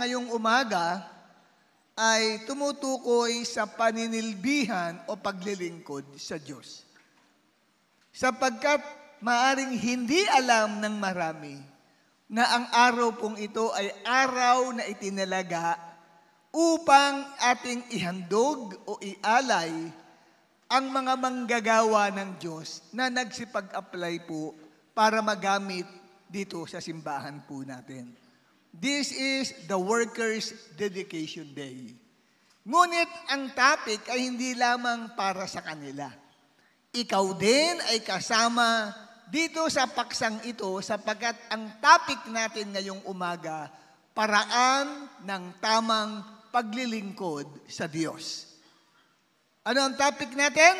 ngayong umaga ay tumutukoy sa paninilbihan o paglilingkod sa Diyos. Sapagkat maaring hindi alam ng marami na ang araw pong ito ay araw na itinalaga upang ating ihandog o ialay ang mga manggagawa ng Diyos na nagsipag-apply po para magamit dito sa simbahan po natin. This is the Workers' Dedication Day. Ngunit ang topic ay hindi lamang para sa kanila. Ikaw din ay kasama dito sa paksang ito sapagkat ang topic natin ngayong umaga, paraan ng tamang paglilingkod sa Diyos. Ano ang topic natin?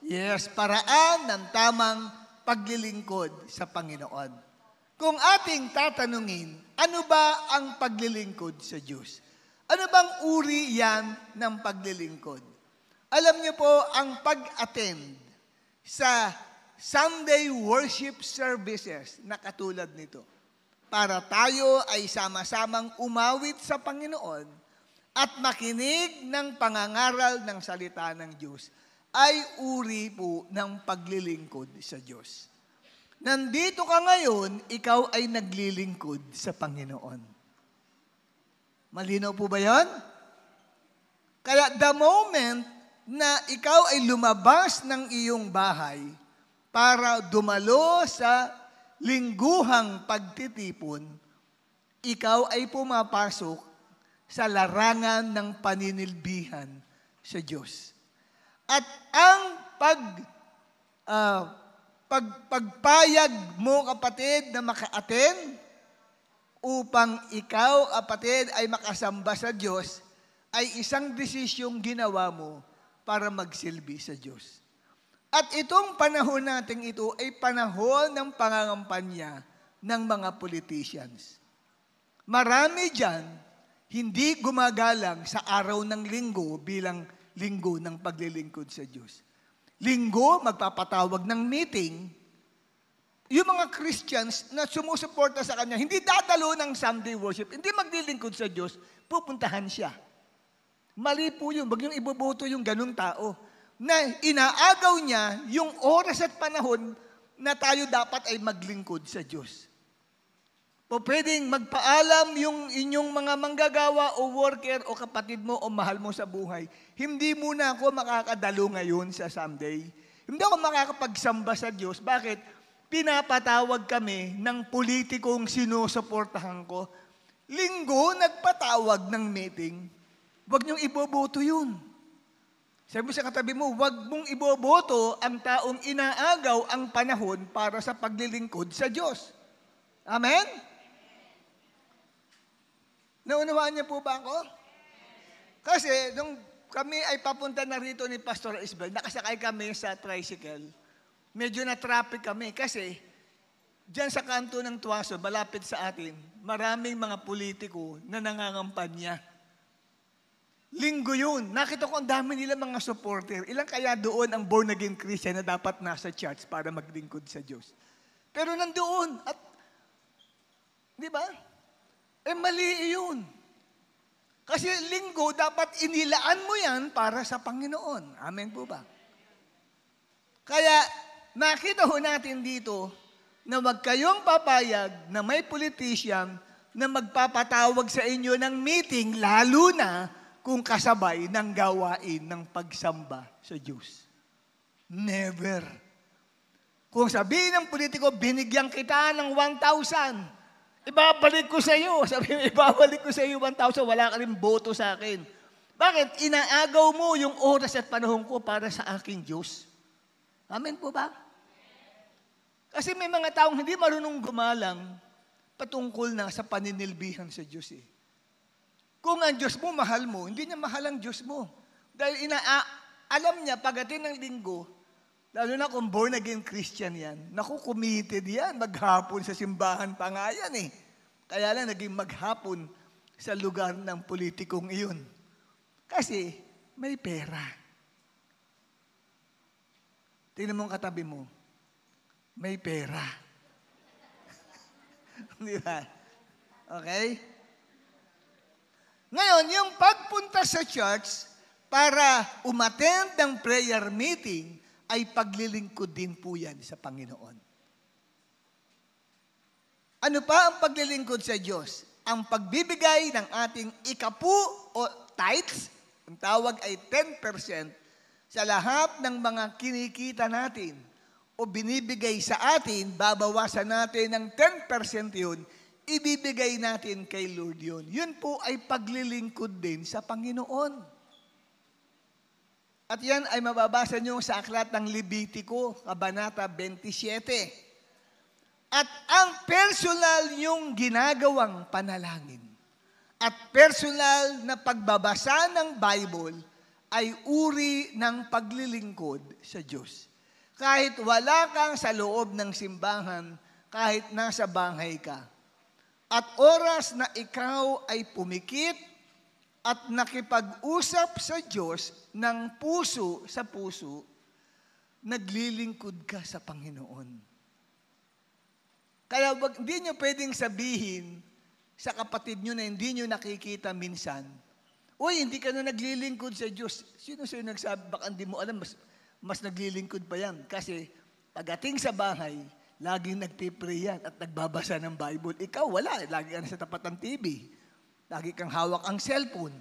Yes, paraan ng tamang paglilingkod sa Panginoon. Kung ating tatanungin, ano ba ang paglilingkod sa Diyos? Ano bang uri yan ng paglilingkod? Alam niyo po, ang pag-attend sa Sunday worship services na katulad nito, para tayo ay sama-samang umawit sa Panginoon at makinig ng pangangaral ng salita ng Diyos, ay uri po ng paglilingkod sa Diyos. Nandito ka ngayon, ikaw ay naglilingkod sa Panginoon. Malinaw po ba yan? Kaya the moment na ikaw ay lumabas ng iyong bahay para dumalo sa lingguhang pagtitipon, ikaw ay pumapasok sa larangan ng paninilbihan sa Diyos. At ang pagpayag mo, kapatid, na maka-attend upang ikaw, kapatid, ay makasamba sa Diyos, ay isang desisyong ginawa mo para magsilbi sa Diyos. At itong panahon natin ito ay panahon ng pangangampanya ng mga politicians. Marami dyan hindi gumagalang sa araw ng linggo bilang linggo ng paglilingkod sa Diyos. Linggo, magpapatawag ng meeting. Yung mga Christians na sumusuporta sa kanya, hindi dadalo ng Sunday worship, hindi maglilingkod sa Diyos, pupuntahan siya. Mali po yun. Wag yung iboboto yung ganung tao na inaagaw niya yung oras at panahon na tayo dapat ay maglingkod sa Diyos. O pwedeng magpaalam yung inyong mga manggagawa o worker o kapatid mo o mahal mo sa buhay. Hindi muna ako makakadalo ngayon sa Sunday. Hindi ako makakapagsamba sa Diyos. Bakit? Pinapatawag kami ng politikong sinusuportahan ko. Linggo, nagpatawag ng meeting. Huwag niyong iboboto yun. Sabi mo sa katabi mo, huwag mong iboboto ang taong inaagaw ang panahon para sa paglilingkod sa Diyos. Amen? Naunawaan niyo po ba ako? Kasi, nung kami ay papunta na rito ni Pastor Isabel, nakasakay kami sa tricycle. Medyo na-traffic kami kasi dyan sa kanto ng Tuwaso, malapit sa atin, maraming mga politiko na nangangampanya. Linggo yun. Nakita ko ang dami nila mga supporter. Ilang kaya doon ang born-again Christian na dapat nasa church para maglingkod sa Diyos. Pero nandoon. At, di ba? Mali yun. Kasi linggo, dapat inilaan mo yan para sa Panginoon. Amen po ba? Kaya, nakita ho natin dito na wag kayong papayag na may politician na magpapatawag sa inyo ng meeting, lalo na kung kasabay ng gawain ng pagsamba sa Diyos. Never. Kung sabihin ng politiko, binigyan kita ng 1,000, ibabalik ko sa iyo. Sabi mo, ibabalik ko sa iyo 1,000, wala ka rin boto sa akin. Bakit? Inaagaw mo yung oras at panahon ko para sa aking Diyos. Amen po ba? Kasi may mga taong hindi marunong gumalang patungkol na sa paninilbihan sa Diyos eh. Kung ang Diyos mo, mahal mo, hindi niya mahal ang Diyos mo. Dahil alam niya, pagdating ng linggo, lalo na kung born-again Christian yan, naku, committed yan, maghapon sa simbahan pa nga yan eh. Kaya lang naging maghapon sa lugar ng politikong iyon. Kasi may pera. Tingnan mo ang katabi mo, may pera. Di ba? Okay? Ngayon, yung pagpunta sa church para umattend ng prayer meeting ay paglilingkod din po yan sa Panginoon. Ano pa ang paglilingkod sa Diyos? Ang pagbibigay ng ating ikapu o tithes, ang tawag ay 10% sa lahat ng mga kinikita natin o binibigay sa atin, babawasan natin ng 10% yun, ibibigay natin kay Lord yun. Yun po ay paglilingkod din sa Panginoon. At yan ay mababasa nyo sa aklat ng Levitico, Kabanata 27. At ang personal yung ginagawang panalangin at personal na pagbabasa ng Bible ay uri ng paglilingkod sa Diyos. Kahit wala kang sa loob ng simbahan, kahit nasa bahay ka. At oras na ikaw ay pumikit at nakipag-usap sa Diyos ng puso sa puso, naglilingkod ka sa Panginoon. Kaya hindi nyo pwedeng sabihin sa kapatid nyo na hindi nyo nakikita minsan, uy, hindi ka na naglilingkod sa Diyos. Sino nagsabi? Baka hindi mo alam, mas naglilingkod pa yan. Kasi pagdating sa bahay, laging nagpipray yan at nagbabasa ng Bible. Ikaw, wala. Lagi ka na sa tapat ng TV. Lagi kang hawak ang cellphone.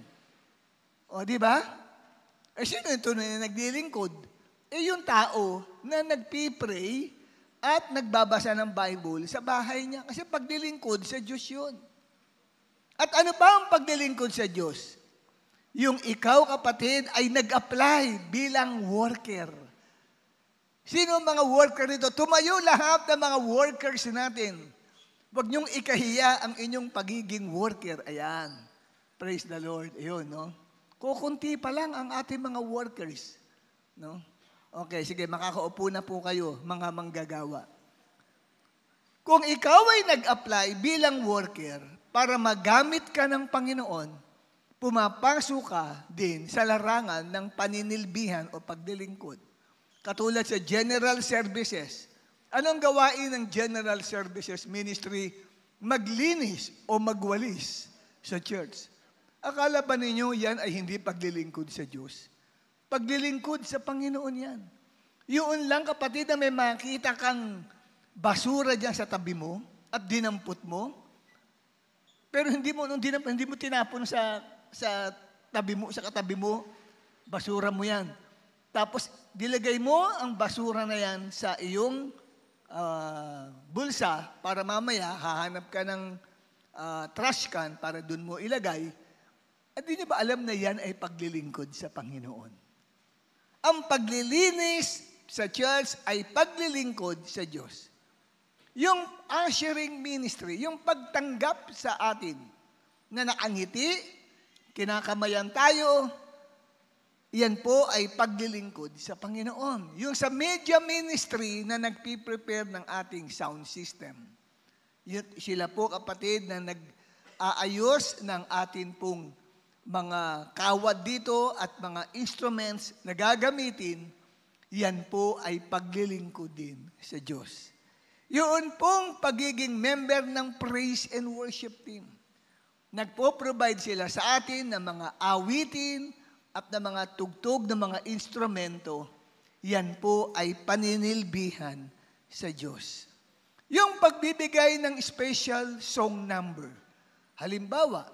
O, di ba? Sino ito na naglilingkod? Yung tao na nagpipray at nagbabasa ng Bible sa bahay niya. Kasi paglilingkod sa Diyos yun. At ano pa ang paglilingkod sa Diyos? Yung ikaw, kapatid, ay nag-apply bilang worker. Sino ang mga worker nito? Tumayo lahat ng mga workers natin. Huwag niyong ikahiya ang inyong pagiging worker. Ayan. Praise the Lord. Ayun, no? Kukunti pa lang ang ating mga workers. No? Okay, sige, makakaupo na po kayo, mga manggagawa. Kung ikaw ay nag-apply bilang worker para magamit ka ng Panginoon, pumapasok ka din sa larangan ng paninilbihan o paglilingkod. Katulad sa General Services. Anong gawain ng General Services Ministry? Maglinis o magwalis sa church. Akala ba ninyo yan ay hindi paglilingkod sa Diyos? Paglilingkod sa Panginoon yan. Yun lang, kapatid, na may makita kang basura dyan sa tabi mo at dinampot mo, pero hindi mo tinapon sa tabi mo, sa katabi mo, basura mo yan. Tapos, dilagay mo ang basura na yan sa iyong bulsa para mamaya hahanap ka ng trash can para dun mo ilagay. At di niyo ba alam na yan ay paglilingkod sa Panginoon? Ang paglilinis sa church ay paglilingkod sa Diyos. Yung ushering ministry, yung pagtanggap sa atin na nakangiti, kinakamayan tayo, yan po ay paglilingkod sa Panginoon. Yung sa media ministry na nagpiprepare ng ating sound system. Sila po, kapatid, na nag-aayos ng atin pong mga kawad dito at mga instruments na gagamitin, yan po ay paglilingkod din sa Diyos. Yun pong pagiging member ng praise and worship team. Nagpo-provide sila sa atin ng mga awitin at ng mga tugtog ng mga instrumento. Yan po ay paninilbihan sa Diyos. Yung pagbibigay ng special song number. Halimbawa,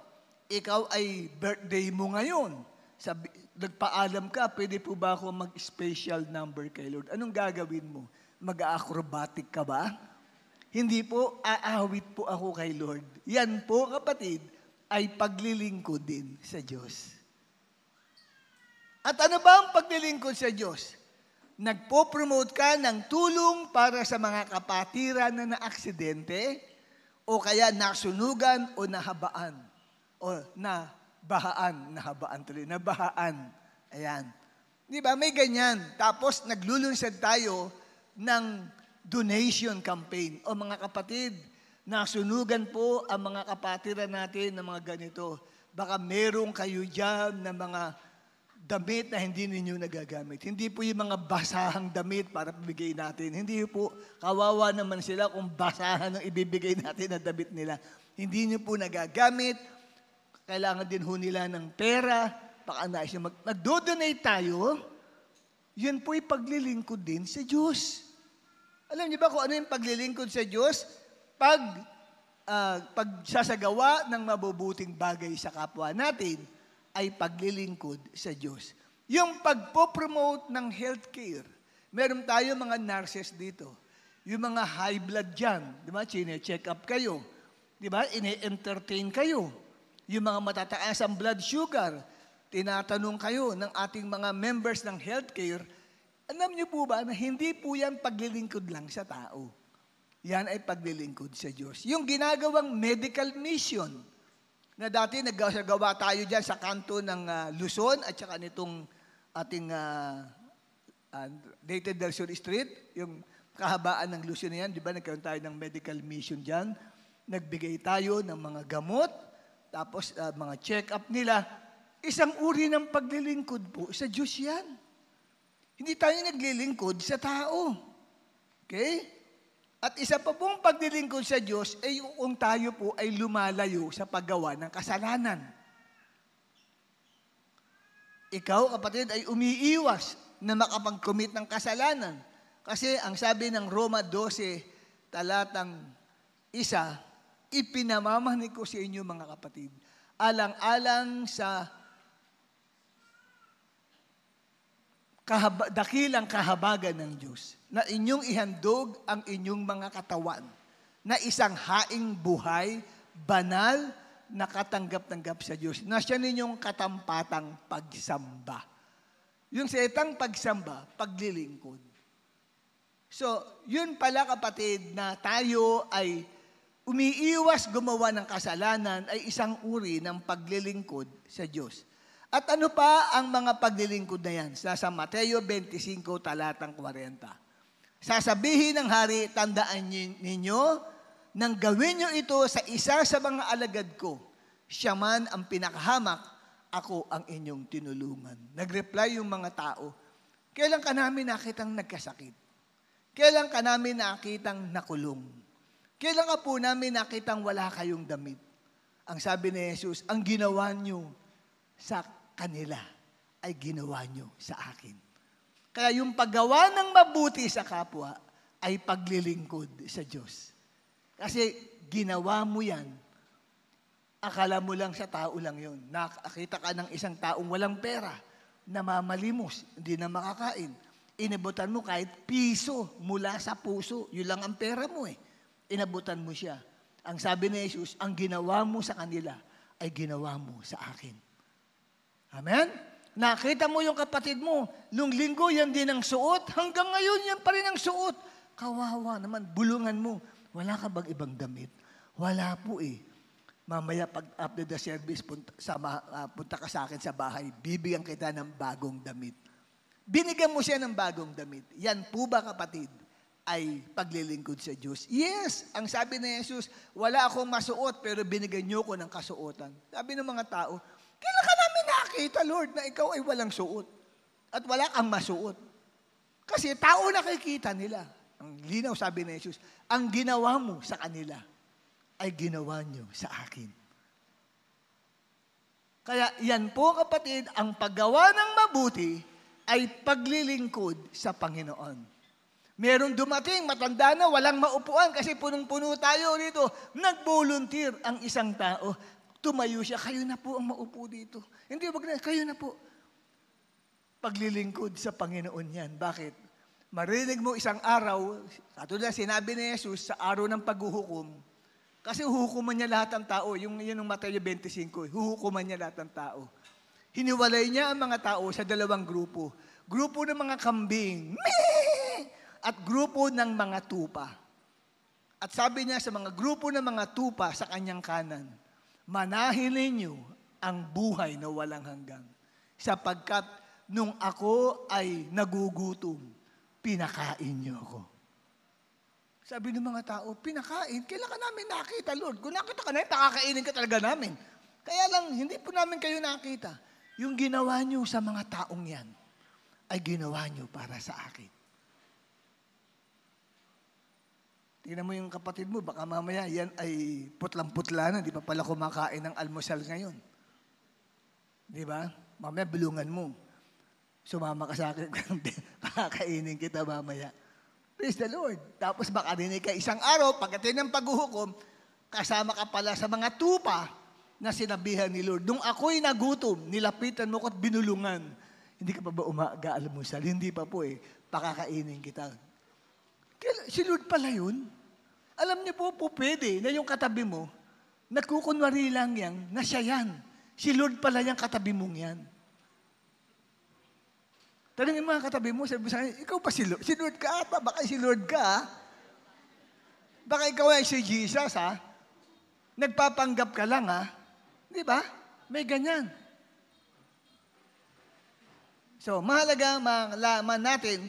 ikaw ay birthday mo ngayon. Nagpaalam ka, pwede po ba ako mag-special number kay Lord? Anong gagawin mo? Mag-acrobatic ka ba? Hindi po, aawit po ako kay Lord. Yan po, kapatid, ay paglilingkod din sa Diyos. At ano ba ang paglilingkod sa Diyos? Nagpo-promote ka ng tulong para sa mga kapatiran na naaksidente o kaya nasunugan o nahabaan. O nabahaan. Ayan. Di ba? May ganyan. Tapos naglulunsad tayo ng donation campaign. O mga kapatid, nasunugan po ang mga kapatiran natin ng mga ganito. Baka merong kayo dyan na mga damit na hindi ninyo nagagamit. Hindi po yung mga basahang damit para pabigay natin. Hindi po, kawawa naman sila kung basahan ang ibibigay natin na damit nila. Hindi nyo po nagagamit. Kailangan din ho nila ng pera. Baka nais nyo mag-donate tayo. Yun po'y paglilingkod din sa Diyos. Alam niyo ba kung ano yung paglilingkod sa Diyos? Pagsasagawa ng mabubuting bagay sa kapwa natin ay paglilingkod sa Diyos. Yung pagpo-promote ng healthcare, meron tayo mga nurses dito. Yung mga high blood dyan, di ba? Chine-check up kayo. Di ba? Ine-entertain kayo. Yung mga matataas ang blood sugar, tinatanong kayo ng ating mga members ng healthcare, alam niyo po ba na hindi po yan paglilingkod lang sa tao. Yan ay paglilingkod sa Diyos. Yung ginagawang medical mission, na dati nagsagawa tayo dyan sa kanto ng Luzon at saka nitong ating Dated del Sur Street, yung kahabaan ng Luzon na yan, di ba nagkaroon tayo ng medical mission dyan, nagbigay tayo ng mga gamot, tapos mga check-up nila, isang uri ng paglilingkod po sa Diyos yan. Hindi tayo naglilingkod sa tao. Okay? At isa pa pong paglilingkod sa Diyos ay kung tayo po ay lumalayo sa paggawa ng kasalanan. Ikaw, kapatid, ay umiiwas na makapag-commit ng kasalanan. Kasi ang sabi ng Roma 12, talatang 1, ipinamamanig ko sa inyo mga kapatid, alang-alang sa dakilang kahabagan ng Diyos, na inyong ihandog ang inyong mga katawan na isang haing buhay, banal, na katanggap-tanggap sa Diyos, na siya ninyong katampatang pagsamba. Yung setang pagsamba, paglilingkod. So, yun pala kapatid, na tayo ay umiiwas gumawa ng kasalanan ay isang uri ng paglilingkod sa Diyos. At ano pa ang mga paglilingkod na yan? Sa Mateo 25, talatang 40. Sasabihin ng hari, tandaan ninyo, nang gawin nyo ito sa isa sa mga alagad ko, siya man ang pinakahamak, ako ang inyong tinulungan. Nag-reply yung mga tao, kailan ka namin nakitang nagkasakit? Kailan ka namin nakitang nakulong? Kailan ka po namin nakitang wala kayong damit? Ang sabi ni Jesus, ang ginawa nyo sa kanila ay ginawa nyo sa akin. Kaya yung paggawa ng mabuti sa kapwa ay paglilingkod sa Diyos. Kasi ginawa mo yan, akala mo lang sa tao lang yun. Nakakita ka ng isang taong walang pera, namamalimos, hindi na makakain. Inabutan mo kahit piso mula sa puso. Yun lang ang pera mo eh. Inabutan mo siya. Ang sabi ni Jesus, ang ginawa mo sa kanila ay ginawa mo sa akin. Amen? Nakita mo yung kapatid mo, nung linggo yan din ang suot, hanggang ngayon yan pa rin ang suot. Kawawa naman, bulungan mo. Wala ka bang ibang damit? Wala po eh. Mamaya pag after the service, punta ka sa akin sa bahay, bibigyan kita ng bagong damit. Binigyan mo siya ng bagong damit. Yan po ba kapatid, ay paglilingkod sa Diyos? Yes, ang sabi ni Jesus, wala akong masuot pero binigyan niyo ko ng kasuotan. Sabi ng mga tao, kailan ka namin nakita, Lord, na ikaw ay walang suot at wala kang masuot? Kasi tao nakikita nila. Ang linaw sabi ni Jesus, ang ginawa mo sa kanila ay ginawa nyo sa akin. Kaya yan po kapatid, ang paggawa ng mabuti ay paglilingkod sa Panginoon. Meron dumating, matanda na, walang maupuan kasi punong-puno tayo dito. Nag-volunteer ang isang tao. Tumayo siya, kayo na po ang maupo dito. Hindi, wag na, kayo na po. Paglilingkod sa Panginoon yan. Bakit? Marinig mo isang araw, katulad sinabi ni Jesus sa araw ng paghuhukom, kasi huhukuman niya lahat ng tao, yung Mateo 25, huhukuman niya lahat ng tao. Hiniwalay niya ang mga tao sa dalawang grupo. Grupo ng mga kambing, at grupo ng mga tupa. At sabi niya sa mga grupo ng mga tupa sa kanyang kanan, manahin ninyo ang buhay na walang hanggan. Sapagkat nung ako ay nagugutom, pinakain niyo ako. Sabi ng mga tao, pinakain? Kailan ka namin nakita, Lord? Kung nakita ka namin, pakakainin ka talaga namin. Kaya lang, hindi po namin kayo nakita. yung ginawa niyo sa mga taong yan, ay ginawa niyo para sa akin. Tingnan mo yung kapatid mo, baka mamaya yan ay putlang-putla na, di pa pala kumakain ng almusal ngayon. Di ba? Mamaya bulungan mo. Sumama ka sa akin, kakainin kita mamaya. Praise the Lord. Tapos baka rinig ka isang araw, pagdating ng paghuhukom, kasama ka pala sa mga tupa na sinabihan ni Lord. Nung ako'y nagutom, nilapitan mo ko at binulungan. Hindi ka pa ba umaga-almusal? Hindi pa po pakakainin kita. Si Lord pala yun. Alam niyo po pwede na yung katabi mo, nagkukunwari lang yan, na siya yan. Si Lord pala yung katabi mong yan. Tanungin mga katabi mo, sabi mo sa kanya, ikaw pa si Lord? Si Lord ka ata, baka si Lord ka. Baka ikaw ay si Jesus, ha? Nagpapanggap ka lang, ha? Di ba? May ganyan. So, mahalaga malaman natin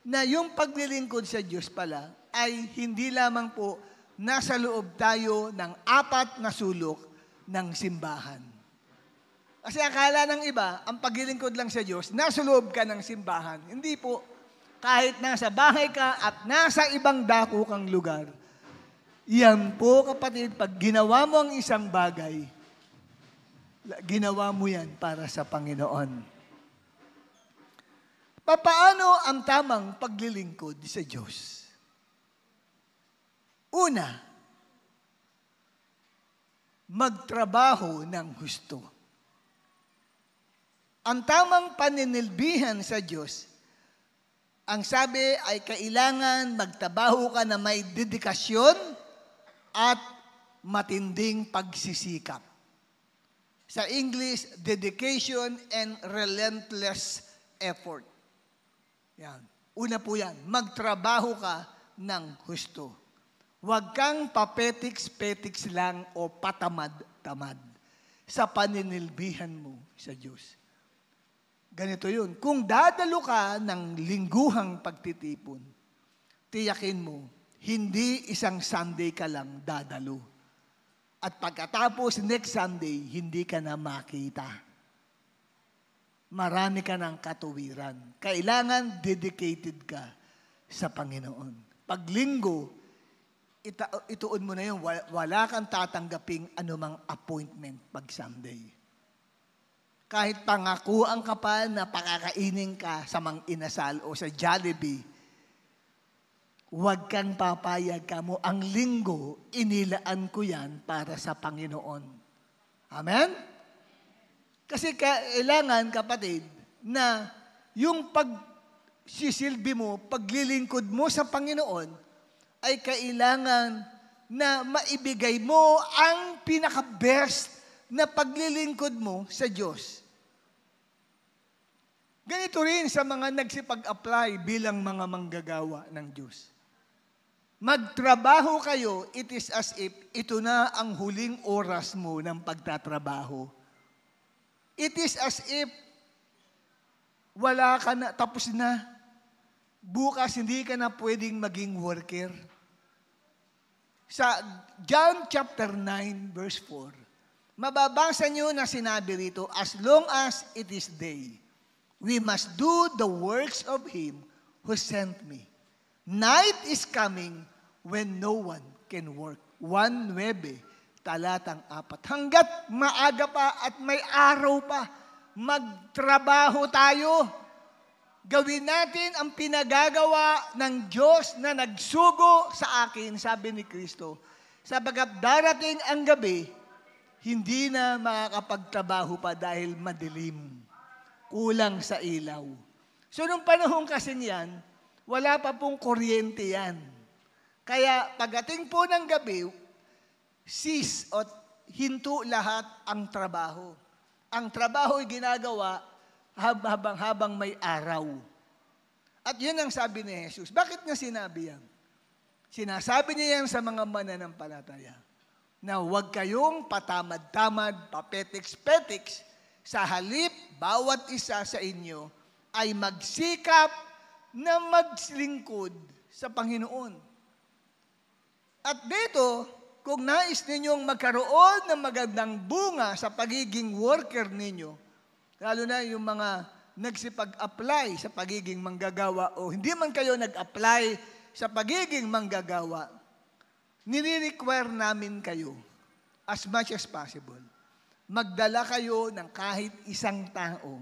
na yung paglilingkod sa Diyos pala ay hindi lamang po nasa loob tayo ng 4 na sulok ng simbahan. Kasi akala ng iba, ang paglilingkod lang sa Diyos, nasa loob ka ng simbahan. Hindi po. Kahit nasa bahay ka at nasa ibang dako kang lugar, yan po kapatid, pag ginawa mo ang isang bagay, ginawa mo yan para sa Panginoon. Paano ang tamang paglilingkod sa Diyos? Una, magtrabaho ng husto. Ang tamang paninilbihan sa Diyos, ang sabi ay kailangan magtrabaho ka na may dedikasyon at matinding pagsisikap. Sa English, dedication and relentless effort. Yan. Una po yan, magtrabaho ka ng husto. Huwag kang papetiks-petiks lang o patamad-tamad sa paninilbihan mo sa Diyos. Ganito yun. Kung dadalo ka ng lingguhang pagtitipon, tiyakin mo, hindi isang Sunday ka lang dadalo. At pagkatapos next Sunday, hindi ka na makita. Marami ka ng katuwiran. Kailangan dedicated ka sa Panginoon. Pag linggo, ituon mo na yun, wala kang tatanggaping anumang appointment pag Sunday. Kahit pangakuan ka pa na pakakainin ka sa Mang Inasal o sa Jollibee, huwag kang papayag ka mo. Ang linggo, inilaan ko yan para sa Panginoon. Amen? Kasi kailangan, kapatid, na yung pagsisilbi mo, paglilingkod mo sa Panginoon, ay kailangan na maibigay mo ang pinaka-best na paglilingkod mo sa Diyos. Ganito rin sa mga nagsipag-apply bilang mga manggagawa ng Diyos. Magtrabaho kayo, it is as if ito na ang huling oras mo ng pagtatrabaho. It is as if wala ka na, tapos na. Bukas hindi ka na pwedeng maging worker. Sa John chapter 9 verse 4, mababasa nyo na sinabi rito, as long as it is day, we must do the works of Him who sent me. Night is coming when no one can work. 1:9, talatang 4. Hanggat maaga pa at may araw pa, magtrabaho tayo. Gawin natin ang pinagagawa ng Diyos na nagsugo sa akin, sabi ni Kristo. Sapagkat darating ang gabi, hindi na makakapagtrabaho pa dahil madilim. Kulang sa ilaw. So, nung panahon kasing yan, wala pa pong kuryente yan. Kaya, pagdating po ng gabi, cease o hinto lahat ang trabaho. Ang trabaho ay ginagawa habang may araw. At yun ang sabi ni Jesus. Bakit niya sinabi yan? Sinasabi niya yan sa mga mananampalataya na huwag kayong patamad-tamad, papetiks-petiks. Sa halip, bawat isa sa inyo ay magsikap na maglingkod sa Panginoon. At dito, kung nais ninyong magkaroon ng magandang bunga sa pagiging worker ninyo, lalo na yung mga nagsipag-apply sa pagiging manggagawa o hindi man kayo nag-apply sa pagiging manggagawa, nire-require namin kayo as much as possible, magdala kayo ng kahit isang tao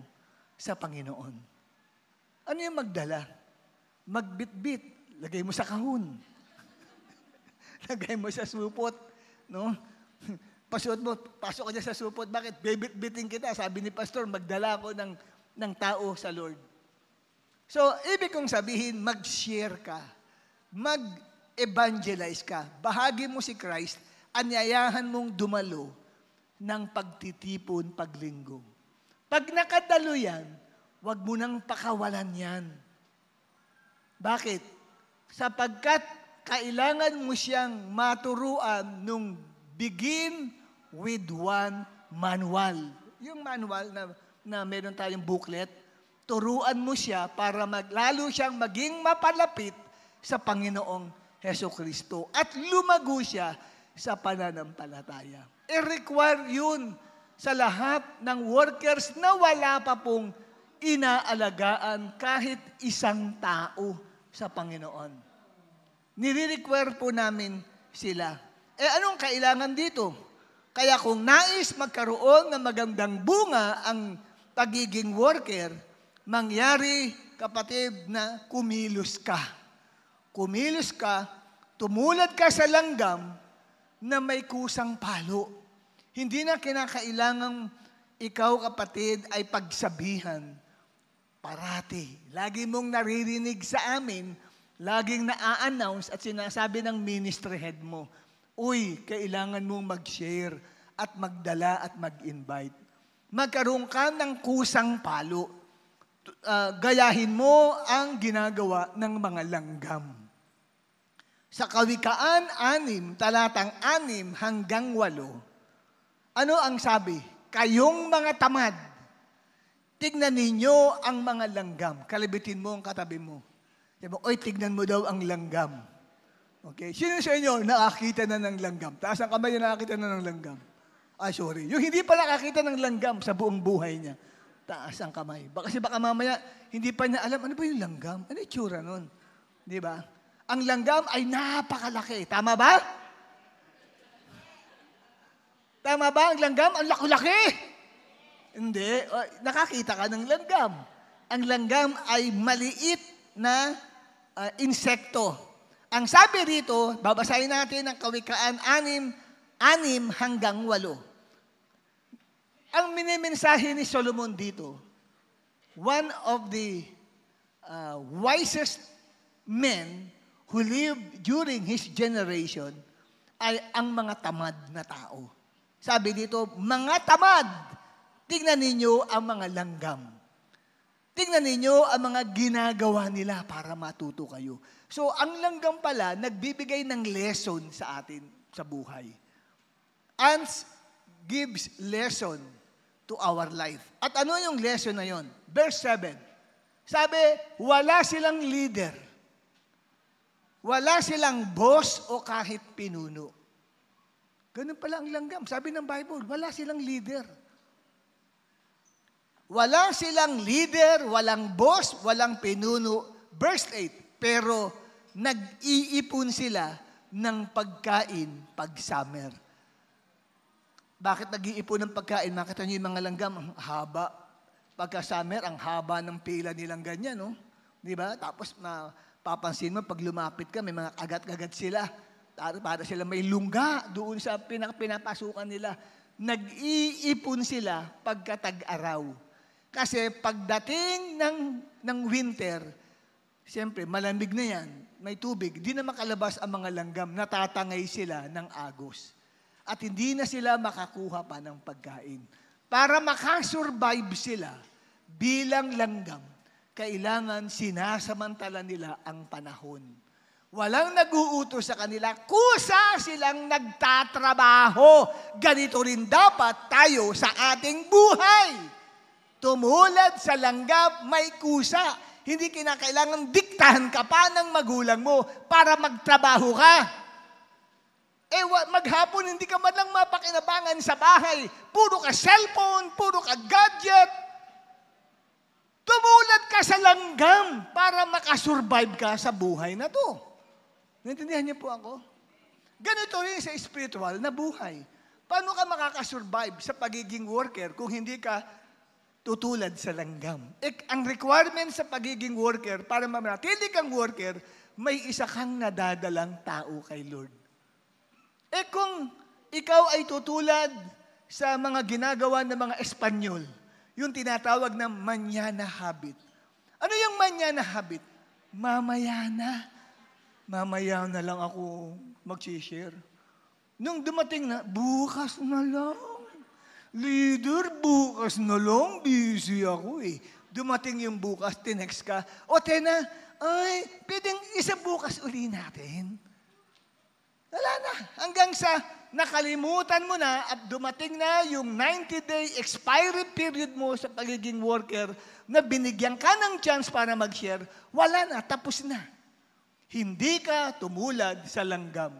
sa Panginoon. Ano yung magdala? Magbitbit, lagay mo sa kahon. Lagay mo sa supot, no? Pasok ka dyan sa supot. Bakit? Bibit-biting kita. Sabi ni Pastor, magdala ako ng tao sa Lord. So, ibig kong sabihin, mag-share ka. Mag-evangelize ka. Bahagi mo si Christ, anyayahan mong dumalo ng pagtitipon paglinggo. Pag nakadalo yan, wag mo nang pakawalan yan. Bakit? Sapagkat kailangan mo siyang maturuan nung begin with one manual. Yung manual na meron tayong booklet, turuan mo siya para lalo siyang maging mapalapit sa Panginoong Hesukristo at lumago siya sa pananampalataya. I-require yun sa lahat ng workers na wala pa pong inaalagaan kahit isang tao sa Panginoon. Nire-require po namin sila. Anong kailangan dito? Kaya kung nais magkaroon ng magandang bunga ang pagiging worker, mangyari, kapatid, na kumilos ka. Kumilos ka, tumulad ka sa langgam na may kusang palo. Hindi na kinakailangang ikaw, kapatid, ay pagsabihan. Parati. Lagi mong naririnig sa amin, laging na-announce at sinasabi ng ministry head mo, uy, kailangan mong mag-share at magdala at mag-invite. Magkaroon ka ng kusang palo. Gayahin mo ang ginagawa ng mga langgam. Sa Kawikaan 6, talatang 6 hanggang 8, ano ang sabi? Kayong mga tamad, tignan ninyo ang mga langgam. Kalibitin mo ang katabi mo. Sabi mo, oy, tignan mo daw ang langgam. Okay? Sino sa inyo nakakita na ng langgam? Taas ang kamay na nakakita na ng langgam. Ay, sorry. Yung hindi pa nakakita ng langgam sa buong buhay niya, taas ang kamay. Kasi baka mamaya, hindi pa niya alam, ano ba yung langgam? Ano yung tsura nun? Di ba? Ang langgam ay napakalaki. Tama ba? Tama ba? Ang langgam, ang laki-laki. Hindi. Nakakita ka ng langgam. Ang langgam ay maliit na insekto. Ang sabi rito, babasahin natin ang Kawikaan 6 hanggang 8. Ang minimensahe ni Solomon dito, one of the wisest men who lived during his generation ay ang mga tamad na tao. Sabi dito, mga tamad, tingnan ninyo ang mga langgam. Tingnan ninyo ang mga ginagawa nila para matuto kayo. So, ang langgam pala, nagbibigay ng lesson sa atin sa buhay. Ants gives lesson to our life. At ano yung lesson na yon? Verse 7. Sabi, wala silang leader. Wala silang boss o kahit pinuno. Ganun pala ang langgam. Sabi ng Bible, wala silang leader. Wala silang leader, walang boss, walang pinuno. Verse 8. Pero nag-iipon sila ng pagkain pag summer. Bakit nag-iipon ng pagkain? Makita niyo yung mga langgam, ang haba. Pagka summer, ang haba ng pila nilang ganyan, no? Di ba? Tapos papansin mo, pag lumapit ka, may mga kagat-kagat sila. Para sila may lungga doon sa pinapasukan nila. Nag-iipon sila pagka tag-araw. Kasi pagdating ng winter, siyempre, malamig na yan, may tubig, di na makalabas ang mga langgam, natatangay sila ng agos. At hindi na sila makakuha pa ng pagkain. Para makasurvive sila bilang langgam, kailangan sinasamantala nila ang panahon. Walang nag-uutos sa kanila, kusa silang nagtatrabaho. Ganito rin dapat tayo sa ating buhay. Tumulad sa langgam, may kusa. Hindi kinakailangan diktahan ka pa ng magulang mo para magtrabaho ka. Maghapon hindi ka man lang mapakinabangan sa bahay. Puro ka cellphone, puro ka gadget. Tumulat ka sa langgam para makasurvive ka sa buhay na to. Naintindihan niyo po ako? Ganito rin sa spiritual na buhay. Paano ka makakasurvive sa pagiging worker kung hindi ka tutulad sa langgam? Ang requirement sa pagiging worker, para manatili kang worker, may isa kang nadadalang tao kay Lord. Kung ikaw ay tutulad sa mga ginagawa ng mga Espanyol, yung tinatawag na manana habit. Ano yung manana habit? Mamaya na lang ako mag-share. Nung dumating na, bukas na lang. Leader, bukas na lang. Busy ako eh. Dumating yung bukas, tinext ka. O Tena, ay, pwedeng isa bukas uli natin. Wala na. Hanggang sa nakalimutan mo na at dumating na yung 90-day expiry period mo sa pagiging worker na binigyan ka ng chance para mag-share, wala na, tapos na. Hindi ka tumulad sa langgam.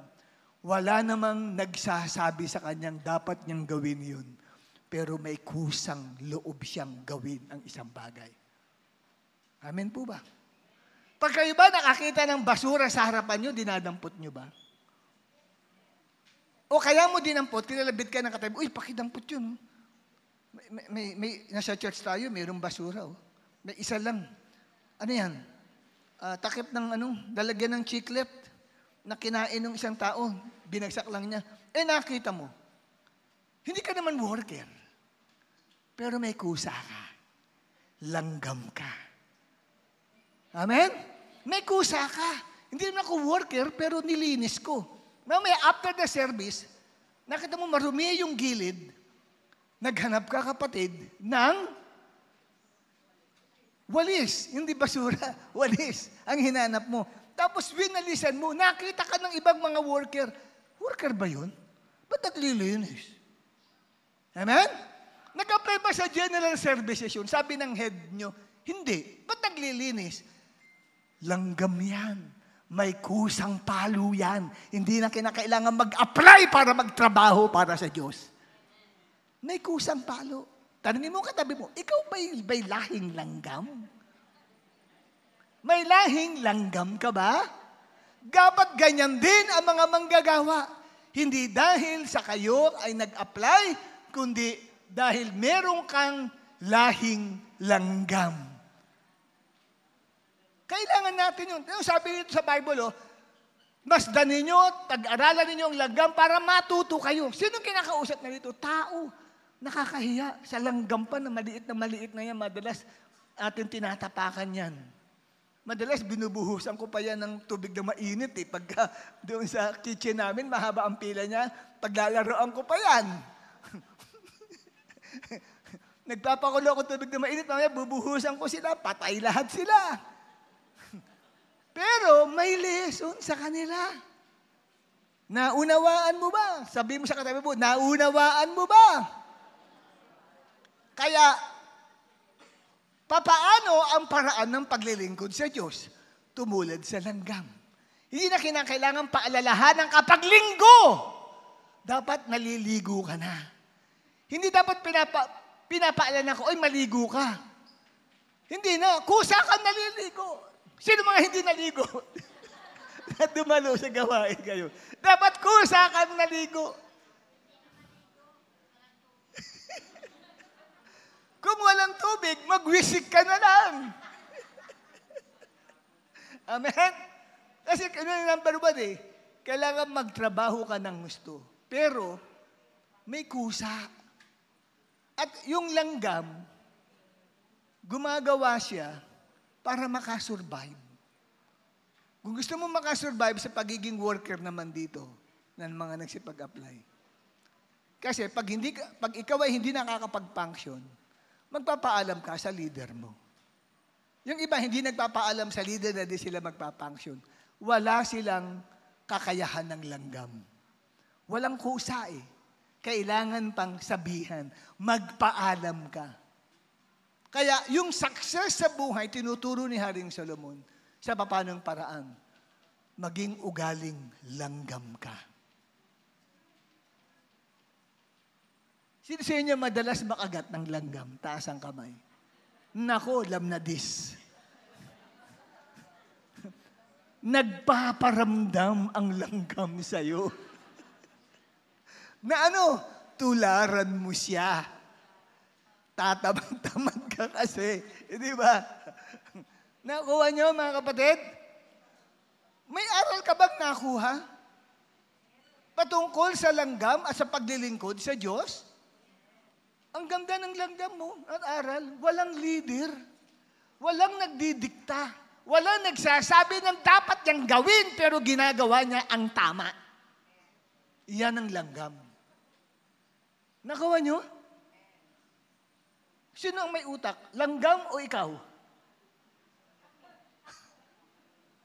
Wala namang nagsasabi sa kanyang dapat niyang gawin yun. Pero may kusang loob siyang gawin ang isang bagay. Amen po ba? Pag kayo ba nakakita ng basura sa harapan nyo, dinadampot nyo ba? O kaya mo dinampot, kinalabit ka ng katabi, uy, pakidampot yun. Nasa church tayo, mayroong basura. May isa lang. Ano yan? Takip ng lalagyan ng chiclet na kinain ng isang tao, binagsak lang niya. Nakita mo, hindi ka naman worker, pero may kusa ka. Langgam ka. Amen? May kusa ka. Hindi naman ako worker, pero nilinis ko. Mamaya, after the service, nakita mo marumi yung gilid, naghanap ka, kapatid, ng walis. Hindi basura, walis ang hinanap mo. Tapos winalisan mo, nakita ka ng ibang mga worker. Worker ba yun? Ba't naglilinis? Amen? Nag-apply ba sa general services yun? Sabi ng head nyo, hindi. Ba't naglilinis? Langgam yan. May kusang palo yan. Hindi na kinakailangan mag-apply para magtrabaho para sa Diyos. May kusang palo. Tanungin mo katabi mo, ikaw ba'y lahing langgam? May lahing langgam ka ba? Dapat ganyan din ang mga manggagawa. Hindi dahil sa kayo ay nag-apply, kundi dahil meron kang lahing langgam. Kailangan natin yun. Sabi dito sa Bible, masdan ninyo, tag-aralan ninyo ang langgam para matuto kayo. Sino kinakausap na dito? Tao. Nakakahiya. Sa langgam pa na maliit na yan, madalas atin tinatapakan yan. Madalas binubuhusan ko pa yan ng tubig na mainit. Pagka doon sa kitchen namin, mahaba ang pila niya, paglalaroan ko pa yan. Nagpapakulo ako tubig na mainit, mamaya bubuhusan ko sila, patay lahat sila. Pero may lesson sa kanila. Naunawaan mo ba? Sabi mo sa katabi mo, naunawaan mo ba? Kaya, papaano ang paraan ng paglilingkod sa Diyos? Tumulad sa langgam. Hindi na kinakailangan paalalahanan kapag linggo. Dapat naliligo ka na. Hindi dapat pinapaalala ko, ay maligo ka. Hindi na, kusa ka naliligo. Sino mga hindi naligo? Na dumalo sa gawain kayo. Dapat kusa kang naligo. Kung walang tubig, magwisik ka na lang. Amen? Kasi number one kailangan magtrabaho ka ng gusto. Pero, may kusa. At yung langgam, gumagawa siya para makasurvive. Kung gusto mo makasurvive sa pagiging worker naman dito, ng mga nagsipag-apply. Kasi pag ikaw ay hindi nakakapag-function, magpapaalam ka sa leader mo. Yung iba hindi nagpapaalam sa leader na di sila magpa-function. Wala silang kakayahan ng langgam. Walang kusa Kailangan pang sabihan, magpaalam ka. Kaya yung success sa buhay, tinuturo ni Haring Solomon sa papanong paraan, maging ugaling langgam ka. Sino sa inyo madalas makagat ng langgam? Taas ang kamay. Nako, lamnadis. Nagpaparamdam ang langgam sa'yo. Na ano, tularan mo siya. Tatamad ka kasi. Di ba? Nakuha niyo, mga kapatid? May aral ka bang nakuha? Patungkol sa langgam at sa paglilingkod sa Diyos? Ang ganda ng langgam mo at aral. Walang leader. Walang nagdidikta. Walang nagsasabi ng dapat niyang gawin pero ginagawa niya ang tama. Iyan ang langgam. Nakuha niyo? Sino ang may utak? Langgam o ikaw?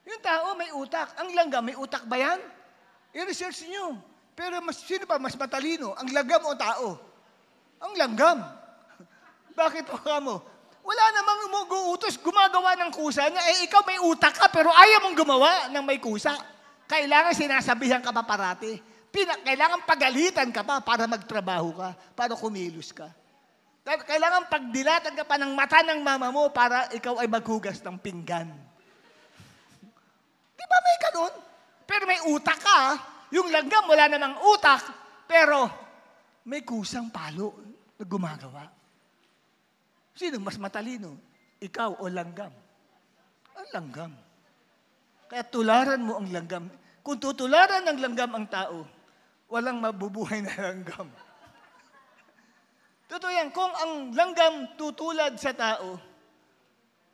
Yung tao may utak. Ang langgam may utak ba yan? I-research niyo. Pero sino pa mas matalino? Ang langgam o tao? Ang langgam. Bakit po mo? Wala namang umuutos, gumagawa ng kusa niya. Eh, ikaw may utak ka, pero ayaw mong gumawa ng may kusa. Kailangan sinasabihan ka pa parati. Kailangan pagalitan ka pa para magtrabaho ka, para kumilos ka. Kailangan pagdilatan ka pa ng mata ng mama mo para ikaw ay maghugas ng pinggan. Di ba may ganun? Pero may utak ka. Yung langgam, wala namang utak, pero may kusang palo na gumagawa. Sino mas matalino? Ikaw o langgam? Ang langgam. Kaya tularan mo ang langgam. Kung tutularan ng langgam ang tao, walang mabubuhay na langgam. Totoo yan, kung ang langgam tutulad sa tao,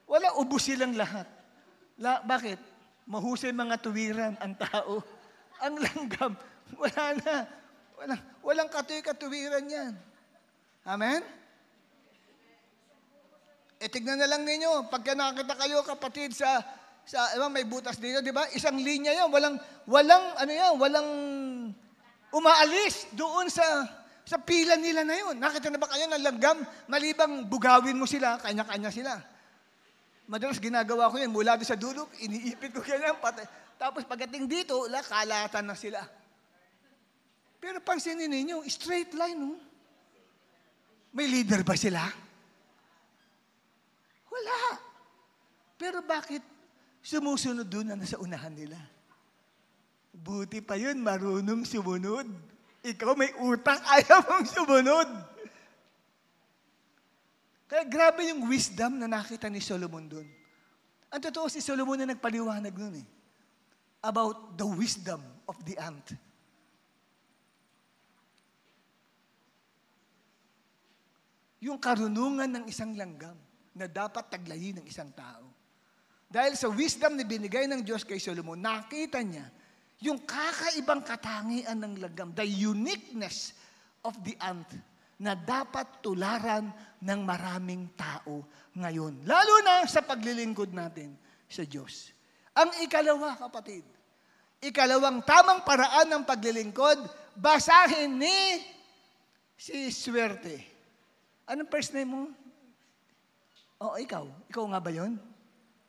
wala, ubos silang lahat. Bakit? Mahusay mga tuwiran ang tao. Ang langgam, wala na. Walang katuwiran yan. Amen? Tignan na lang ninyo, pagka nakakita kayo kapatid sa may butas dito, di ba? Isang linya yan, walang umaalis doon sa pila nila na yun. Nakita na ba kayo ng langgam? Malibang bugawin mo sila, kanya-kanya sila. Madalas ginagawa ko yan, mula doon sa dulo, iniipit ko ganyan, tapos pagdating dito, kalatan na sila. Pero pansinin ninyo, straight line, no? May leader ba sila? Wala. Pero bakit sumusunod doon na nasa unahan nila? Buti pa yun, marunong sumunod. Ikaw may utak, ayaw mong sumunod. Kaya grabe yung wisdom na nakita ni Solomon doon. Ang totoo, si Solomon na nagpaliwanag doon about the wisdom of the ant. Yung karunungan ng isang langgam na dapat taglayin ng isang tao. Dahil sa wisdom na binigay ng Diyos kay Solomon, nakita niya yung kakaibang katangian ng langgam, the uniqueness of the ant na dapat tularan ng maraming tao ngayon. Lalo na sa paglilingkod natin sa Diyos. Ang ikalawa, kapatid, ikalawang tamang paraan ng paglilingkod, basahin ni si Swerte. Anong first name mo? Oh, ikaw. Ikaw nga ba yun?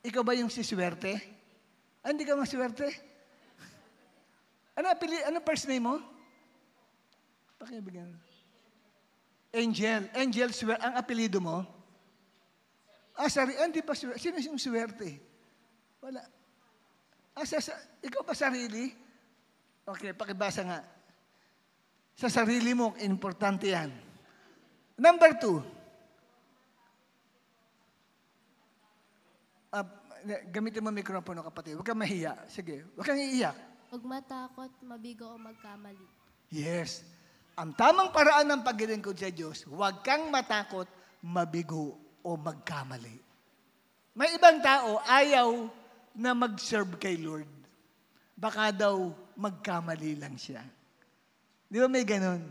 Ikaw ba yung si Swerte? Hindi ka maswerte? Ano first name mo? Pakibigyan. Angel. Angel Swerte. Ang apelido mo? Hindi pa Swerte. Sino yung Swerte? Wala. Ikaw ba sarili? Okay, pakibasa nga. Sa sarili mo, importante yan. Number 2. Gamitin mo mikropono, kapatid. Huwag kang mahiya. Sige, huwag kang iiyak. Huwag matakot, mabigo o magkamali. Yes. Ang tamang paraan ng paglilingkod sa Diyos, huwag kang matakot, mabigo o magkamali. May ibang tao, ayaw na mag-serve kay Lord. Baka daw magkamali lang siya. Di ba may ganon?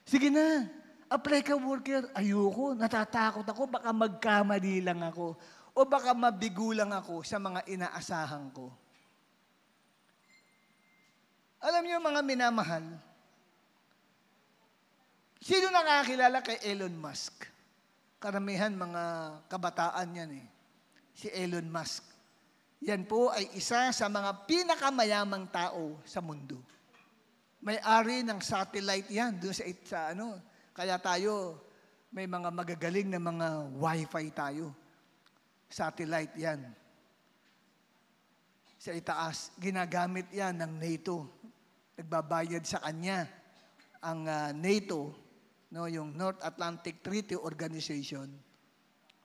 Sige na, apply ka worker. Ayoko, natatakot ako, baka magkamali lang ako. O baka mabigo lang ako sa mga inaasahan ko. Alam niyo mga minamahal, sino nakakilala kay Elon Musk? Karamihan mga kabataan yan Si Elon Musk. Yan po ay isa sa mga pinakamayamang tao sa mundo. May-ari ng satellite yan doon sa Kaya tayo, May mga magagaling na mga wifi tayo. Satellite yan. Sa itaas, ginagamit yan ng NATO. Nagbabayad sa kanya ang NATO, no, yung North Atlantic Treaty Organization,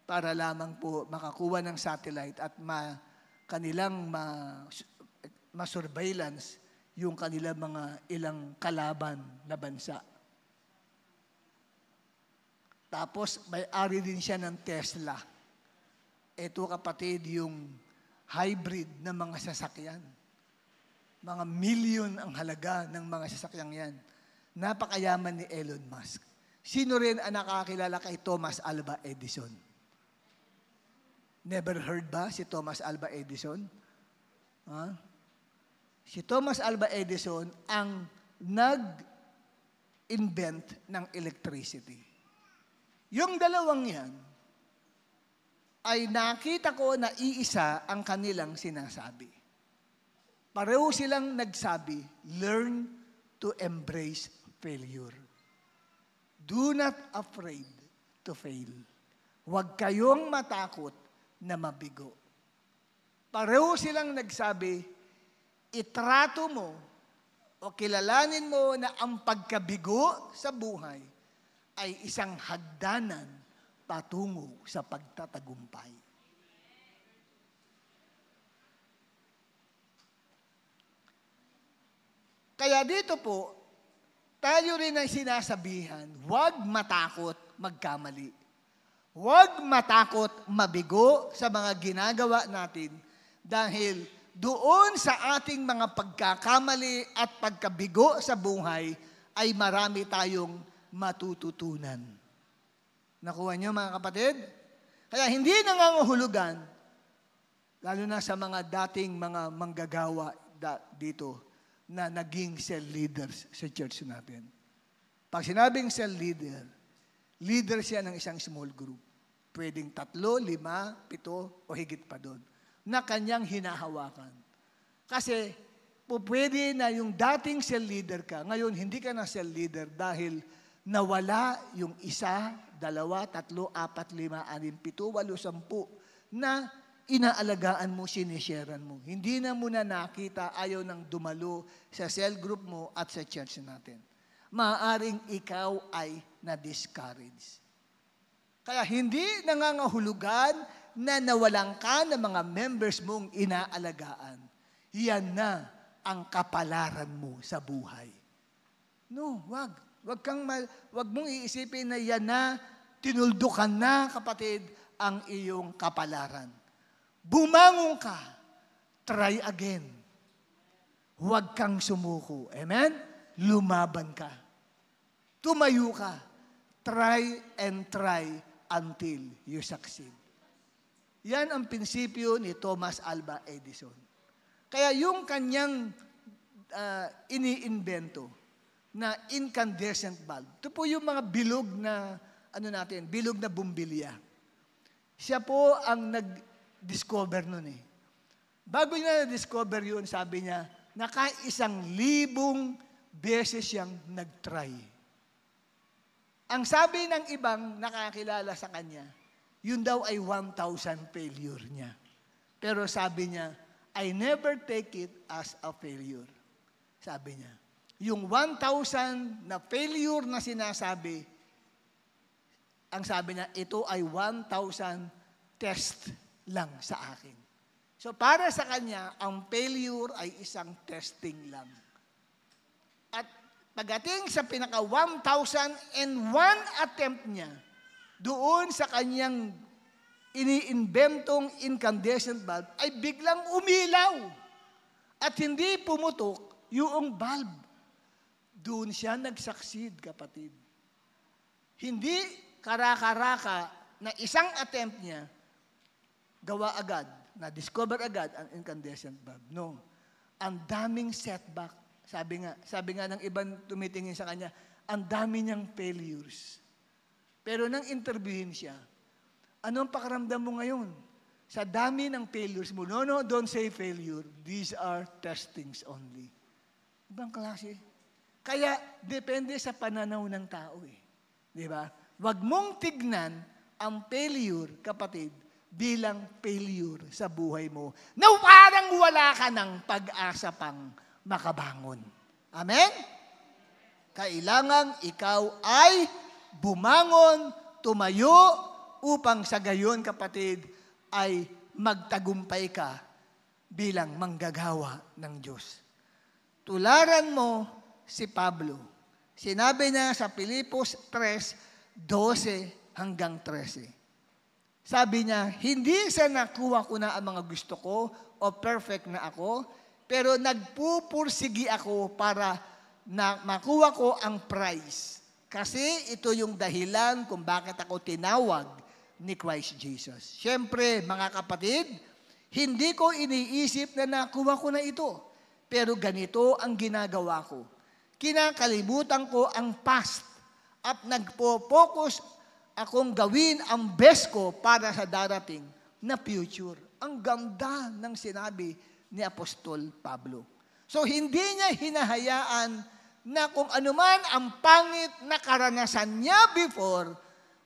para lamang po makakuha ng satellite at kanilang ma-surveillance yung kanilang mga ilang kalaban na bansa. Tapos may-ari din siya ng Tesla. Ito kapatid, yung hybrid na mga sasakyan. Mga milyon ang halaga ng mga sasakyan yan. Napakayaman ni Elon Musk. Sino rin ang nakakilala kay Thomas Alva Edison? Never heard ba si Thomas Alva Edison? Si Thomas Alva Edison ang nag-invent ng electricity. Yung dalawang yan, ay nakita ko na iisa ang kanilang sinasabi. Pareho silang nagsabi, learn to embrace failure. Do not afraid to fail. Huwag kayong matakot na mabigo. Pareho silang nagsabi, itrato mo o kilalanin mo na ang pagkabigo sa buhay ay isang hagdanan patungo sa pagtatagumpay. Kaya dito po, tayo rin ay sinasabihan, huwag matakot magkamali. Huwag matakot mabigo sa mga ginagawa natin dahil doon sa ating mga pagkakamali at pagkabigo sa buhay ay marami tayong matututunan. Nakuha niyo mga kapatid? Kaya hindi nangangahulugan, lalo na sa mga dating mga manggagawa dito na naging cell leaders sa church natin. Pag sinabing cell leader, leader siya ng isang small group. Pwedeng 3, 5, 7 o higit pa doon na kanyang hinahawakan. Kasi pwede na yung dating cell leader ka, ngayon hindi ka na cell leader dahil nawala yung 1, 2, 3, 4, 5, 6, 7, 8, 10 na inaalagaan mo, sinisharean mo. Hindi na mo na nakita, ayaw nang dumalo sa cell group mo at sa church natin. Maaaring ikaw ay na-discourage. Kaya hindi nangangahulugan na nawalan ka ng mga members mong inaalagaan. Yan na ang kapalaran mo sa buhay. No, wag. Wag mong iisipin na yan na, tinuldukan na, kapatid, ang iyong kapalaran. Bumangon ka. Try again. Huwag kang sumuko. Amen? Lumaban ka. Tumayo ka. Try and try until you succeed. Yan ang prinsipyo ni Thomas Alva Edison. Kaya yung kanyang iniimbento na incandescent bulb, ito po yung mga bilog na, bilog na bumbilya. Siya po ang nag-discover nun eh. Bago niya na-discover yun, sabi niya, 1,000 beses siyang nag-try. Ang sabi ng ibang nakakilala sa kanya, yun daw ay 1,000 failure niya. Pero sabi niya, I never take it as a failure. Sabi niya. Yung 1,000 na failure na sinasabi, ang sabi niya, ito ay 1,000 test lang sa akin. So para sa kanya, ang failure ay isang testing lang. At pagdating sa pinaka 1,001 attempt niya, doon sa kanyang iniimbentong incandescent bulb, ay biglang umilaw. At hindi pumutok yung bulb. Doon siya nag-succeed, kapatid. Hindi karaka-raka na isang attempt niya, gawa agad, na-discover agad ang incandescent bulb. No. Ang daming setback. Sabi nga ng ibang tumitingin sa kanya, ang dami niyang failures. Pero nang interviewin siya, anong pakaramdam mo ngayon? Sa dami ng failures mo, no, don't say failure. These are testings only. Ibang klase. Kaya, depende sa pananaw ng tao eh. Di ba? Huwag mong tignan ang failure, kapatid, bilang failure sa buhay mo na parang wala ka ng pag-asa pang makabangon. Amen? Kailangang ikaw ay bumangon, tumayo, upang sa gayon, kapatid, ay magtagumpay ka bilang manggagawa ng Diyos. Tularan mo si Pablo. Sinabi niya sa Filipos 3:12 hanggang 13. Sabi niya, hindi sa nakuha ko na ang mga gusto ko o perfect na ako, pero nagpupursigi ako para na makuha ko ang prize. Kasi ito yung dahilan kung bakit ako tinawag ni Christ Jesus. Siyempre, mga kapatid, hindi ko iniisip na nakuha ko na ito. Pero ganito ang ginagawa ko. Kinakalimutan ko ang past at nagpo-focus akong gawin ang best ko para sa darating na future. Ang ganda ng sinabi ni Apostol Pablo. So, hindi niya hinahayaan na kung anuman ang pangit na karanasan niya before,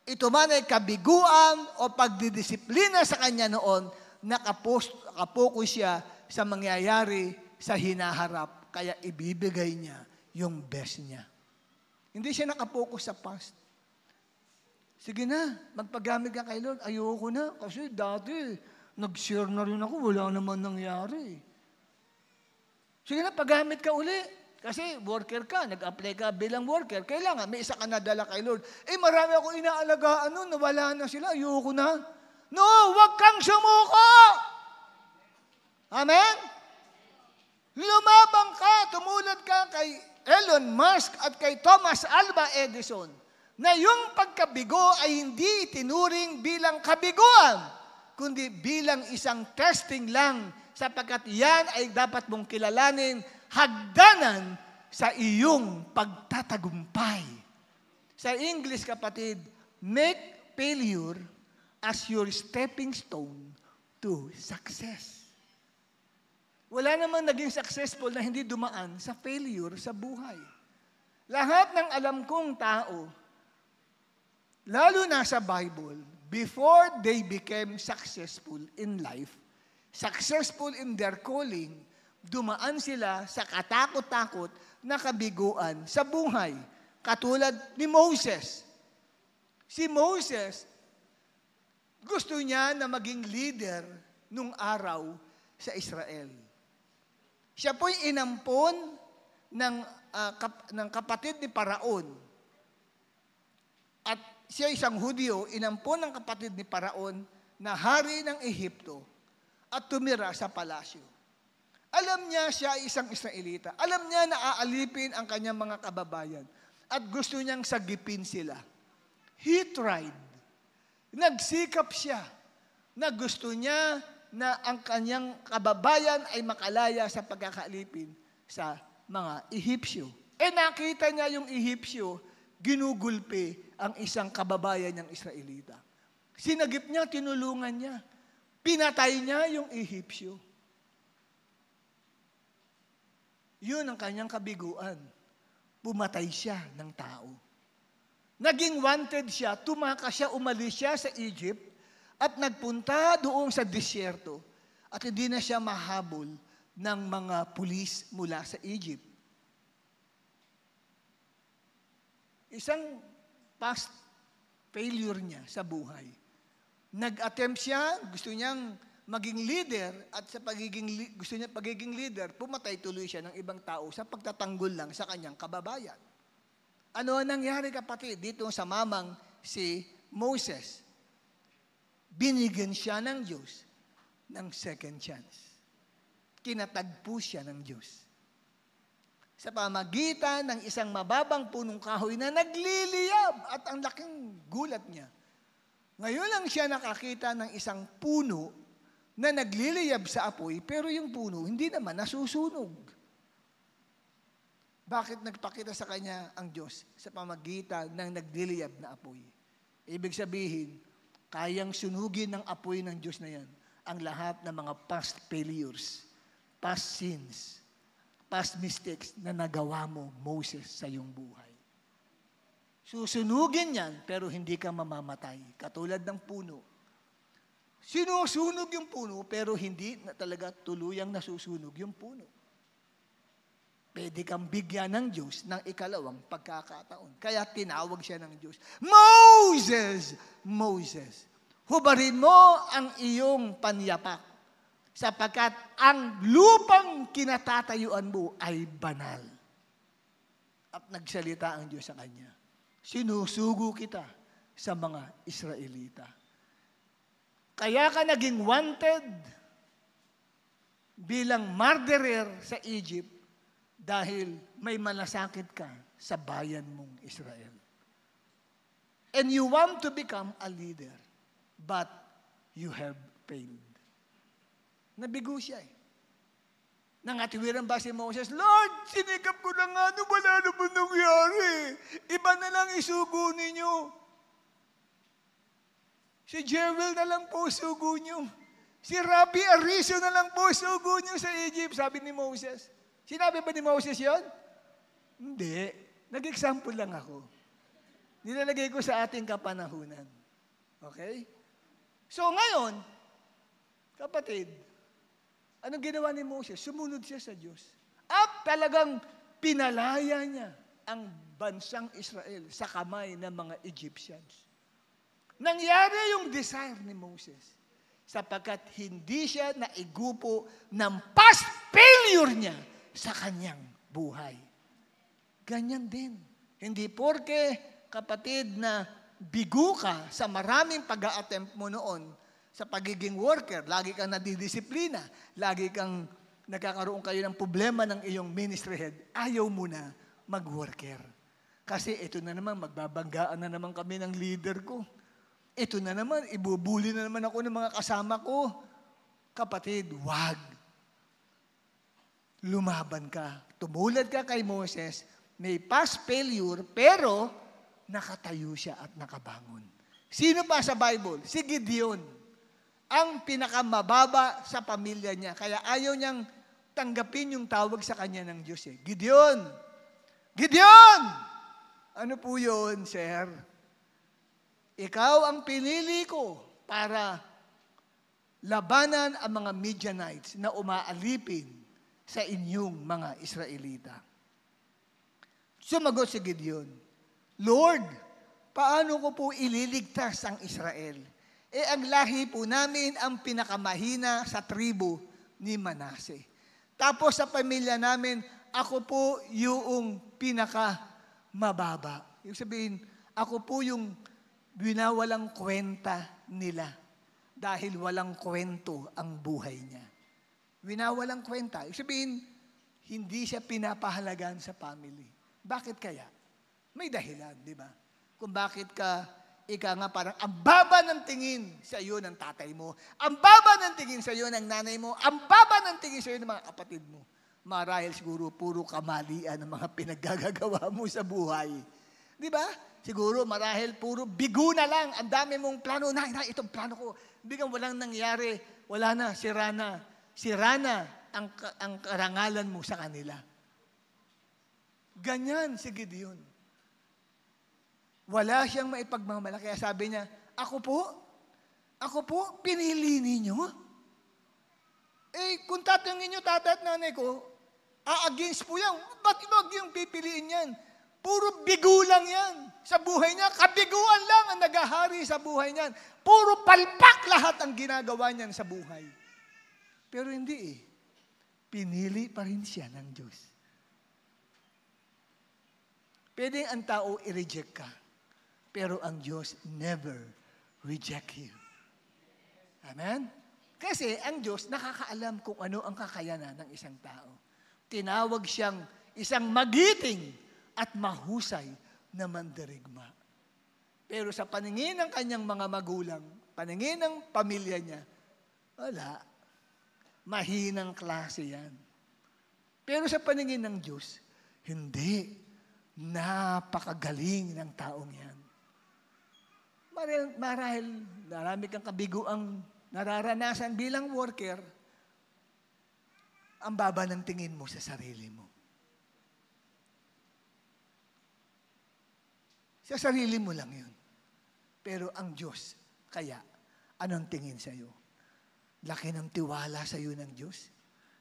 ito man ay kabiguan o pagdidisiplina sa kanya noon, nakapokus siya sa mangyayari sa hinaharap, kaya ibibigay niya yung best niya. Hindi siya nakapokus sa past. Sige na, magpagamit ka kay Lord. Ayoko na, kasi dati, nag-share na rin ako, wala naman nangyari. Sige na, pagamit ka uli. Kasi worker ka, nag-apply ka bilang worker, kailangan may isa ka nadala kay Lord. Marami ako inaalagaan nun, nawala na sila, ayoko na. No, huwag kang sumuko! Amen? Lumabang ka, tumulad ka kay Elon Musk at kay Thomas Alva Edison na yung pagkabigo ay hindi tinuring bilang kabiguan, kundi bilang isang testing lang sapagkat yan ay dapat mong kilalanin hagdanan sa iyong pagtatagumpay. Sa English, kapatid, make failure as your stepping stone to success. Wala namang naging successful na hindi dumaan sa failure sa buhay. Lahat ng alam kong tao, lalo na sa Bible, before they became successful in life, successful in their calling, dumaan sila sa katakot-takot na kabiguan sa buhay. Katulad ni Moses. Si Moses, gusto niya na maging leader nung araw sa Israel. Siya po'y inampon ng kapatid ni Paraon. At siya isang Hudyo, inampon ng kapatid ni Paraon na hari ng Ehipto at tumira sa palasyo. Alam niya siya ay isang Israelita. Alam niya na aalipin ang kanyang mga kababayan at gusto niyang sagipin sila. He tried. Nagsikap siya na gusto niya na ang kanyang kababayan ay makalaya sa pagkakaalipin sa mga Ehipsyo. Nakita niya yung Ehipsyo, ginugulpi ang isang kababayan niyang Israelita. Sinagip niya, tinulungan niya. Pinatay niya yung Ehipsyo. Yun ang kanyang kabiguan. Pumatay siya ng tao. Naging wanted siya, tumakas siya, umalis siya sa Egypt at nagpunta doon sa disyerto at hindi na siya mahabol ng mga pulis mula sa Egypt. Isang past failure niya sa buhay. Nag-attempt siya, gusto niyang maging leader at sa gusto niya pagiging leader, pumatay tuloy siya ng ibang tao sa pagtatanggol lang sa kanyang kababayan. Ano ang nangyari, kapatid, dito sa mamang si Moses? Binigyan siya ng Diyos ng second chance. Kinatagpo siya ng Diyos. Sa pamagitan ng isang mababang punong kahoy na nagliliyab at ang laking gulat niya. Ngayon lang siya nakakita ng isang puno na nagliliyab sa apoy, pero yung puno hindi naman nasusunog. Bakit nagpakita sa kanya ang Diyos? Sa pamagitan ng nagliliyab na apoy. Ibig sabihin, kayang sunugin ng apoy ng Diyos na yan ang lahat ng mga past failures, past sins, past mistakes na nagawa mo, Moses, sa iyong buhay. Susunugin yan, pero hindi ka mamamatay. Katulad ng puno. Sinusunog yung puno, pero hindi na talaga tuluyang nasusunog yung puno. Pwede kang bigyan ng Diyos ng ikalawang pagkakataon. Kaya tinawag siya ng Diyos. Moses! Moses, hubarin mo ang iyong panyapak sapagkat ang lupang kinatatayuan mo ay banal. At nagsalita ang Diyos sa kanya. Sinusugo kita sa mga Israelita. Kaya ka naging wanted bilang murderer sa Egypt dahil may malasakit ka sa bayan mong Israel. And you want to become a leader, but you have failed. Nabigo siya eh. Nangatiwiran ba si Moses, Lord, sinikap ko na nga, wala naman nangyari. Iba na lang isugo ninyo. Si Jewel na lang po sugo nyo. Si Rabbi Ariso na lang po sugo nyo sa Egypt, sabi ni Moses. Sinabi ba ni Moses yon? Hindi. Nag-example lang ako. Nilalagay ko sa ating kapanahunan. Okay? So ngayon, kapatid, anong ginawa ni Moses? Sumunod siya sa Diyos. At talagang pinalaya niya ang bansang Israel sa kamay ng mga Egyptians. Nangyari yung desire ni Moses sapagkat hindi siya naigupo ng past failure niya sa kanyang buhay. Ganyan din. Hindi porke, kapatid, na bigo ka sa maraming pag-a-attempt mo noon sa pagiging worker, lagi kang nadidisiplina, lagi kang nagkakaroon kayo ng problema ng iyong ministry head, ayaw mo na mag-worker. Kasi ito na naman, magbabanggaan na naman kami ng leader ko. Ito na naman, ibubuli na naman ako ng mga kasama ko. Kapatid, wag. Lumaban ka. Tumulad ka kay Moses, may past failure, pero nakatayo siya at nakabangon. Sino pa sa Bible? Si Gideon. Ang pinakamababa sa pamilya niya. Kaya ayaw niyang tanggapin yung tawag sa kanya ng Diyos. Gideon! Gideon! Ano po yun, sir? Ikaw ang pinili ko para labanan ang mga Midianites na umaalipin sa inyong mga Israelita. Sumagot si Gideon, Lord, paano ko po ililigtas ang Israel? Ang lahi po namin ang pinakamahina sa tribo ni Manase. Tapos sa pamilya namin, ako po yung pinakamababa. Ibig sabihin, ako po yung winawalang kwenta nila dahil walang kwento ang buhay niya. Winawalang kwenta. Ibig sabihin, hindi siya pinapahalagan sa family. Bakit kaya? May dahilan, di ba? Kung bakit ka, ika nga parang, ang baba ng tingin sa iyo ng tatay mo, ang baba ng tingin sa iyo ng nanay mo, ang baba ng tingin sa iyo ng mga kapatid mo. Marahil siguro puro kamalian ang mga pinaggagawa mo sa buhay. Di ba? Siguro marahil puro bigo na lang. Ang dami mong plano. Na, itong plano ko. Biglang walang nangyari. Wala na, sira na. Sira na ang karangalan mo sa kanila. Ganyan si Gideon. Wala siyang maipagmamalaki. Kaya sabi niya, ako po, pinili ninyo. Kung tatanungin niyo tatay at nanay ko, against po yan. Ba't wag yung pipiliin yan? Puro bigo lang yan. Sa buhay niya, kabiguan lang ang nagahari sa buhay niyan. Puro palpak lahat ang ginagawa niyan sa buhay. Pero hindi eh. Pinili pa rin siya ng Diyos. Pwede ang tao i-reject ka. Pero ang Diyos never reject you. Amen? Kasi ang Diyos nakakaalam kung ano ang kakayanan ng isang tao. Tinawag siyang isang magiting at mahusay na mandirigma. Pero sa paningin ng kanyang mga magulang, paningin ng pamilya niya, wala. Mahinang klase yan. Pero sa paningin ng Diyos, hindi. Napakagaling ng taong yan. Marahil, marami kang kabiguang nararanasan bilang worker, ang baba ng tingin mo sa sarili mo. Sa sarili mo lang yun. Pero ang Diyos, kaya, anong tingin sa'yo? Laki ng tiwala sa'yo ng Diyos?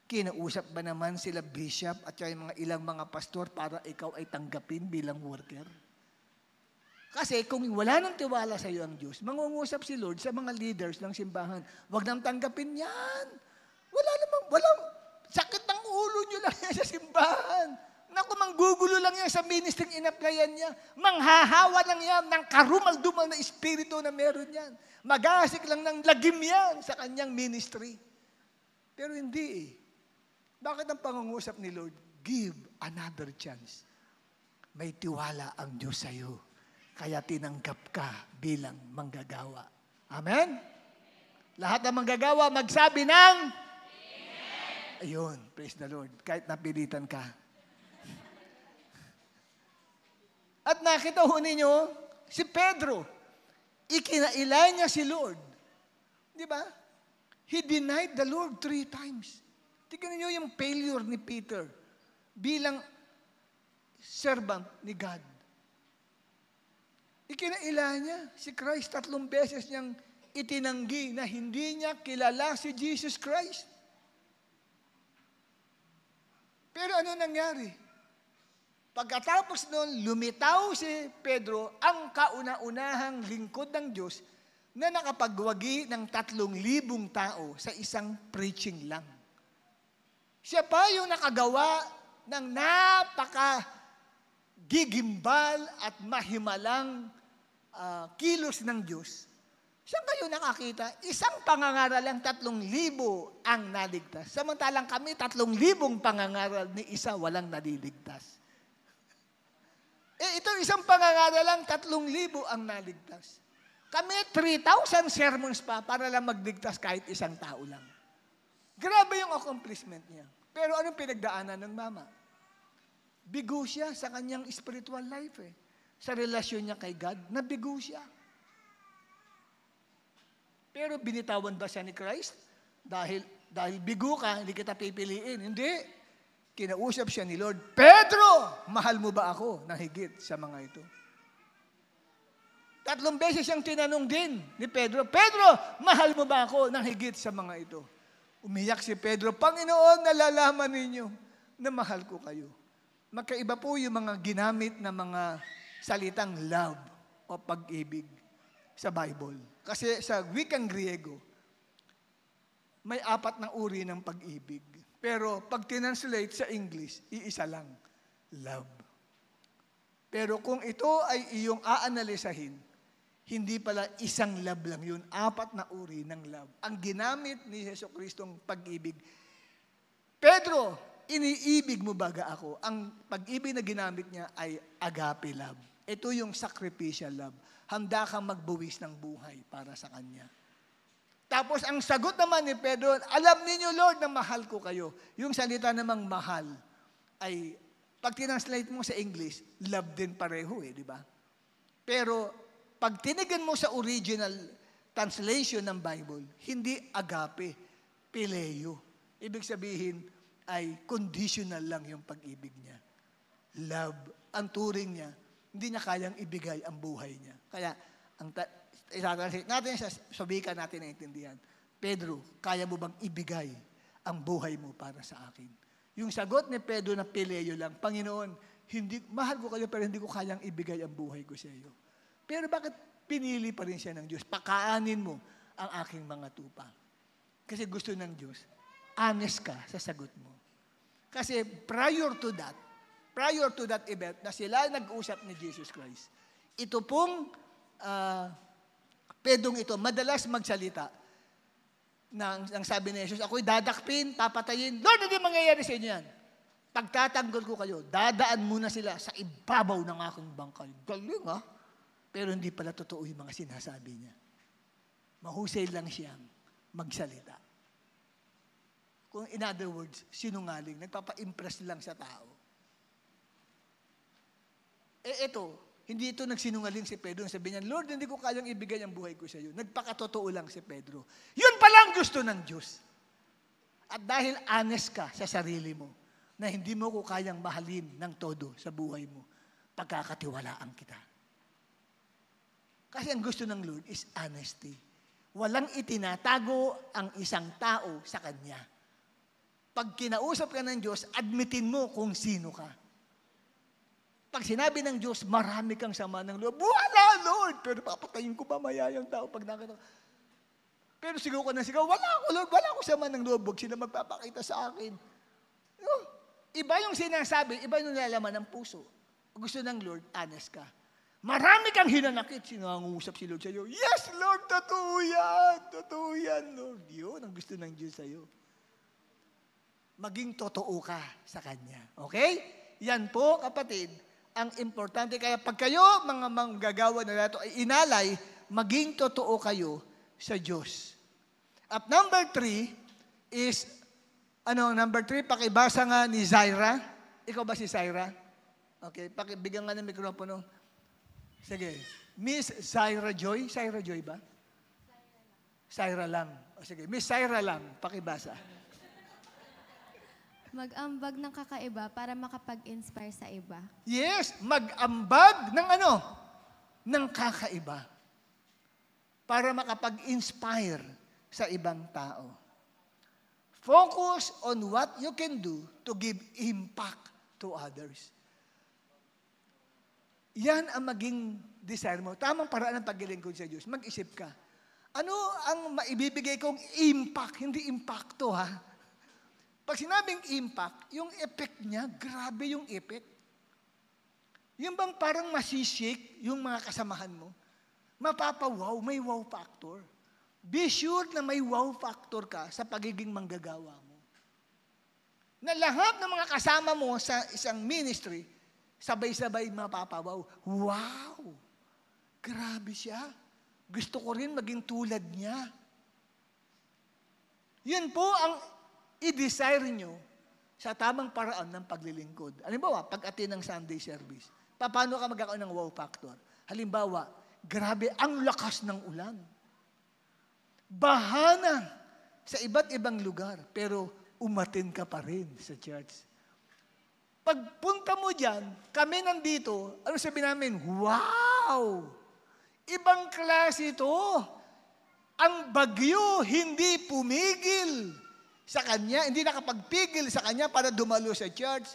Kinausap ba naman sila bishop at yung mga ilang mga pastor para ikaw ay tanggapin bilang worker? Kasi kung wala nang tiwala sa iyo ang Diyos, mangungusap si Lord sa mga leaders ng simbahan. Huwag nang tanggapin yan. Walang sakit ng ulo nyo lang yan sa simbahan. Naku, manggugulo lang yan sa ministry in-applyan niya. Manghahawa lang yan ng karumal-dumal na espiritu na meron yan. Magasik lang ng lagim yan sa kanyang ministry. Pero hindi eh. Bakit ang pangungusap ni Lord? Give another chance. May tiwala ang Diyos sa iyo. Kaya tinanggap ka bilang manggagawa. Amen? Lahat ng manggagawa, magsabi ng Amen. Ayun, praise the Lord. Kahit napilitan ka. At nakita ho ninyo, si Pedro, ikinailay niya si Lord. Di ba? He denied the Lord 3 times. Tignan niyo yung failure ni Peter bilang servant ni God. Ikinaila niya si Christ 3 beses niyang itinanggi na hindi niya kilala si Jesus Christ. Pero ano nangyari? Pagkatapos noon, lumitaw si Pedro, ang kauna-unahang lingkod ng Diyos na nakapagwagi ng 3,000 tao sa isang preaching lang. Siya pa yung nakagawa ng napaka-gigimbal at mahimalang kilos ng Diyos. Siya kayo nakakita, isang pangangaral lang 3,000 ang naligtas. Samantalang kami 3,000 pangangaral ni isa walang naliligtas. Ito isang pangangaral lang 3,000 ang naligtas. Kami 3,000 sermons pa para lang magligtas kahit isang tao lang. Grabe yung accomplishment niya. Pero anong pinagdaanan ng mama? Bigo siya sa kanyang spiritual life eh. Sa relasyon niya kay God, nabigo siya. Pero binitawan ba siya ni Christ? Dahil bigo ka, hindi kita pipiliin. Hindi. Kinausap siya ni Lord, Pedro, mahal mo ba ako na higit sa mga ito? 3 beses siyang tinanong din ni Pedro, Pedro, mahal mo ba ako na higit sa mga ito? Umiyak si Pedro, Panginoon, nalalaman ninyo na mahal ko kayo. Magkaiba po yung mga ginamit na mga salitang love o pag-ibig sa Bible. Kasi sa wikang Griego, may 4 na uri ng pag-ibig. Pero pag tinranslate sa English, iisa lang, love. Pero kung ito ay iyong aanalisahin, hindi pala isang love lang yun, 4 na uri ng love. Ang ginamit ni Jesucristong pag-ibig, Pedro, iniibig mo baga ako? Ang pag-ibig na ginamit niya ay agape love. Ito yung sacrificial love. Handa kang magbuwis ng buhay para sa Kanya. Tapos ang sagot naman ni Pedro, alam ninyo Lord na mahal ko kayo. Yung salita namang mahal ay, pag tinranslate mo sa English, love din pareho di ba? Pero pag tinigan mo sa original translation ng Bible, hindi agape, phileo. Ibig sabihin ay conditional lang yung pag-ibig niya. Love, ang turing niya, hindi niya kayang ibigay ang buhay niya. Kaya, itatranslate natin sa sabikan natin na intindihan. Pedro, kaya mo bang ibigay ang buhay mo para sa akin? Yung sagot ni Pedro na phileo lang, Panginoon, mahal ko kayo pero hindi ko kayang ibigay ang buhay ko sa iyo. Pero bakit pinili pa rin siya ng Diyos? Pakaanin mo ang aking mga tupa. Kasi gusto ng Diyos, honest ka sa sagot mo. Kasi prior to that event na sila nag-usap ni Jesus Christ, ito pong Pedrong ito, madalas magsalita nang sabi ni Jesus, ako'y dadakpin, papatayin. Lord, hindi mangyayari sa inyo yan. Pagtatanggol ko kayo, dadaan muna sila sa ibabaw ng aking bangkay. Galing Pero hindi pala totoo yung mga sinasabi niya. Mahusay lang siyang magsalita. Kung in other words, sinungaling, nagpapa-impress lang sa tao. Ito, hindi ito nagsinungaling si Pedro. Sabi niya, Lord, hindi ko kayang ibigay ang buhay ko sa iyo. Nagpakatotoo lang si Pedro. Yun pala ang gusto ng Diyos. At dahil honest ka sa sarili mo, na hindi mo ko kayang mahalin ng todo sa buhay mo, pagkakatiwalaan kita. Kasi ang gusto ng Lord is honesty. Walang itinatago ang isang tao sa Kanya. Pag kinausap ka ng Diyos, admitin mo kung sino ka. Pag sinabi ng Diyos, marami kang sama ng loob. Wala, Lord! Pero papatayin ko ba maya yung tao pag nakita? Pero sigaw ko na sigaw, wala ako, Lord, wala ako sama ng loob. Huwag sila magpapakita sa akin. No? Iba yung sinasabi, iba yung nalalaman ng puso. Gusto ng Lord, honest ka. Marami kang hinanakit, sinangungusap si Lord sa'yo. Yes, Lord, totoo yan. Totoo yan, Lord. Yun ang gusto ng Diyos sa'yo. Maging totoo ka sa Kanya. Okay? Yan po, kapatid, ang importante. Kaya pag kayo, mga manggagawa na nato ay inalay, maging totoo kayo sa Diyos. At number 3 is, number 3, pakibasa nga ni Zaira. Ikaw ba si Zaira? Okay, pakibigyan nga ng mikropono. Sige. Miss Zaira Joy. Zaira Joy ba? Zaira lang. O sige, Miss Zaira lang, pakibasa. Mag-ambag ng kakaiba para makapag-inspire sa iba. Yes, mag-ambag ng ng kakaiba. Para makapag-inspire sa ibang tao. Focus on what you can do to give impact to others. Yan ang maging desire mo. Tamang paraan ng paglilingkod sa Diyos. Mag-isip ka. Ano ang maibibigay kong impact? Hindi impacto, ha? Pag sinabing impact, yung effect niya, grabe yung effect. Yung bang parang masishake yung mga kasamahan mo? Mapapawaw, may wow factor. Be sure na may wow factor ka sa pagiging manggagawa mo. Na lahat ng mga kasama mo sa isang ministry, sabay-sabay mapapawaw. Wow! Grabe siya. Gusto ko rin maging tulad niya. Yun po ang i-desire nyo sa tamang paraan ng paglilingkod. Halimbawa, pag-attend ng Sunday service, paano ka magkakaroon ng wow factor? Halimbawa, grabe, ang lakas ng ulan. Bahana sa iba't ibang lugar, pero umatin ka pa rin sa church. Pagpunta mo dyan, kami nandito, ano sabi namin? Wow! Ibang klase ito. Ang bagyo hindi pumigil sa kanya, hindi nakapagpigil sa kanya para dumalo sa church.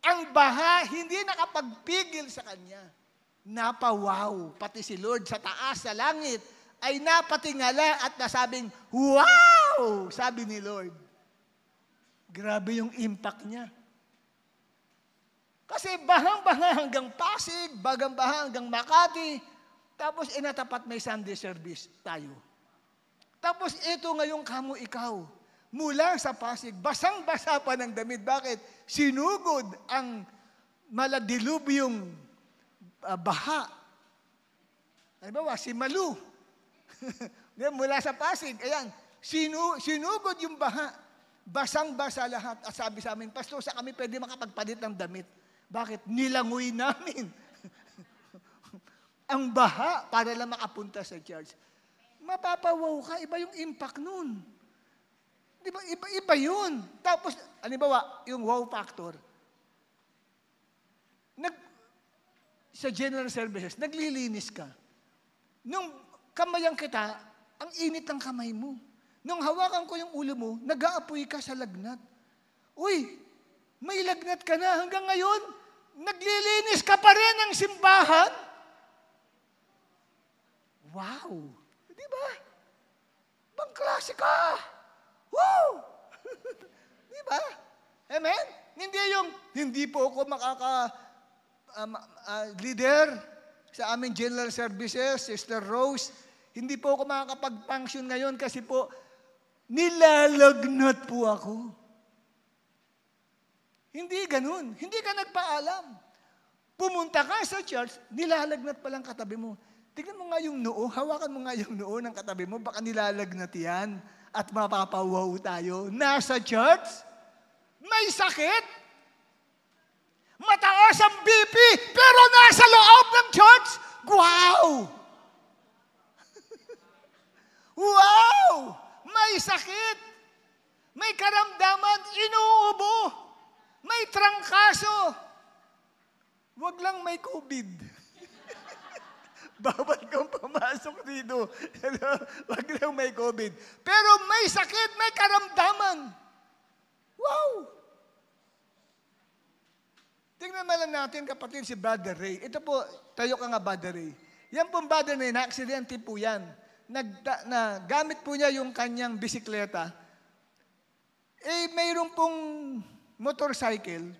Ang baha hindi nakapagpigil sa kanya. Napawaw, pati si Lord sa taas, sa langit, ay napatingala at nasabing, wow! Sabi ni Lord. Grabe yung impact niya. Kasi bahang-baha hanggang Pasig, bagang-baha hanggang Makati, tapos inatapat may Sunday service tayo. Tapos ito ngayong kamo ikaw, mula sa Pasig, basang-basa pa ng damit. Bakit? Sinugod ang maladilubyong baha. Halimbawa, si Malu. Mula sa Pasig, ayan, sinugod yung baha. Basang-basa lahat. At sabi sa amin, Pastor, sa kami pwede makapagpalit ng damit. Bakit? Nilangoy namin. Ang baha para lang makapunta sa church. Mapapawaw ka, iba yung impact nun. Di ba? Iba yun. Tapos, halimbawa, yung wow factor. Sa general services, naglilinis ka. Nung kamayan kita, ang init ng kamay mo. Nung hawakan ko yung ulo mo, nag-aapoy ka sa lagnat. Uy, may lagnat ka na hanggang ngayon, naglilinis ka pa rin ng simbahan? Wow! Di ba? Bang klase ka! Wow! Di ba? Amen? Hindi po ako leader sa aming general services, Sister Rose. Hindi po ako makakapag-function ngayon kasi po, nilalagnat po ako. Hindi ganun. Hindi ka nagpaalam. Pumunta ka sa church, nilalagnat pa lang katabi mo. Tignan mo nga yung noo, hawakan mo nga yung noo ng katabi mo, baka nilalagnat yan at mapapawaw tayo. Nasa church, may sakit, mataas ang BP, pero nasa loob ng church, wow! Wow! May sakit, may karamdaman, inuubo, may trangkaso. Wag lang may COVID. Bawal kang pumasok pasok dito. Wag lang may COVID. Pero may sakit, may karamdaman. Wow! Tingnan naman natin, kapatid, si Brother Ray. Ito po, tayo ka nga, Brother Ray. Yan pong Brother Ray, na-aksidente po yan. Gamit po niya yung kanyang bisikleta. Mayroon pong motorcycle,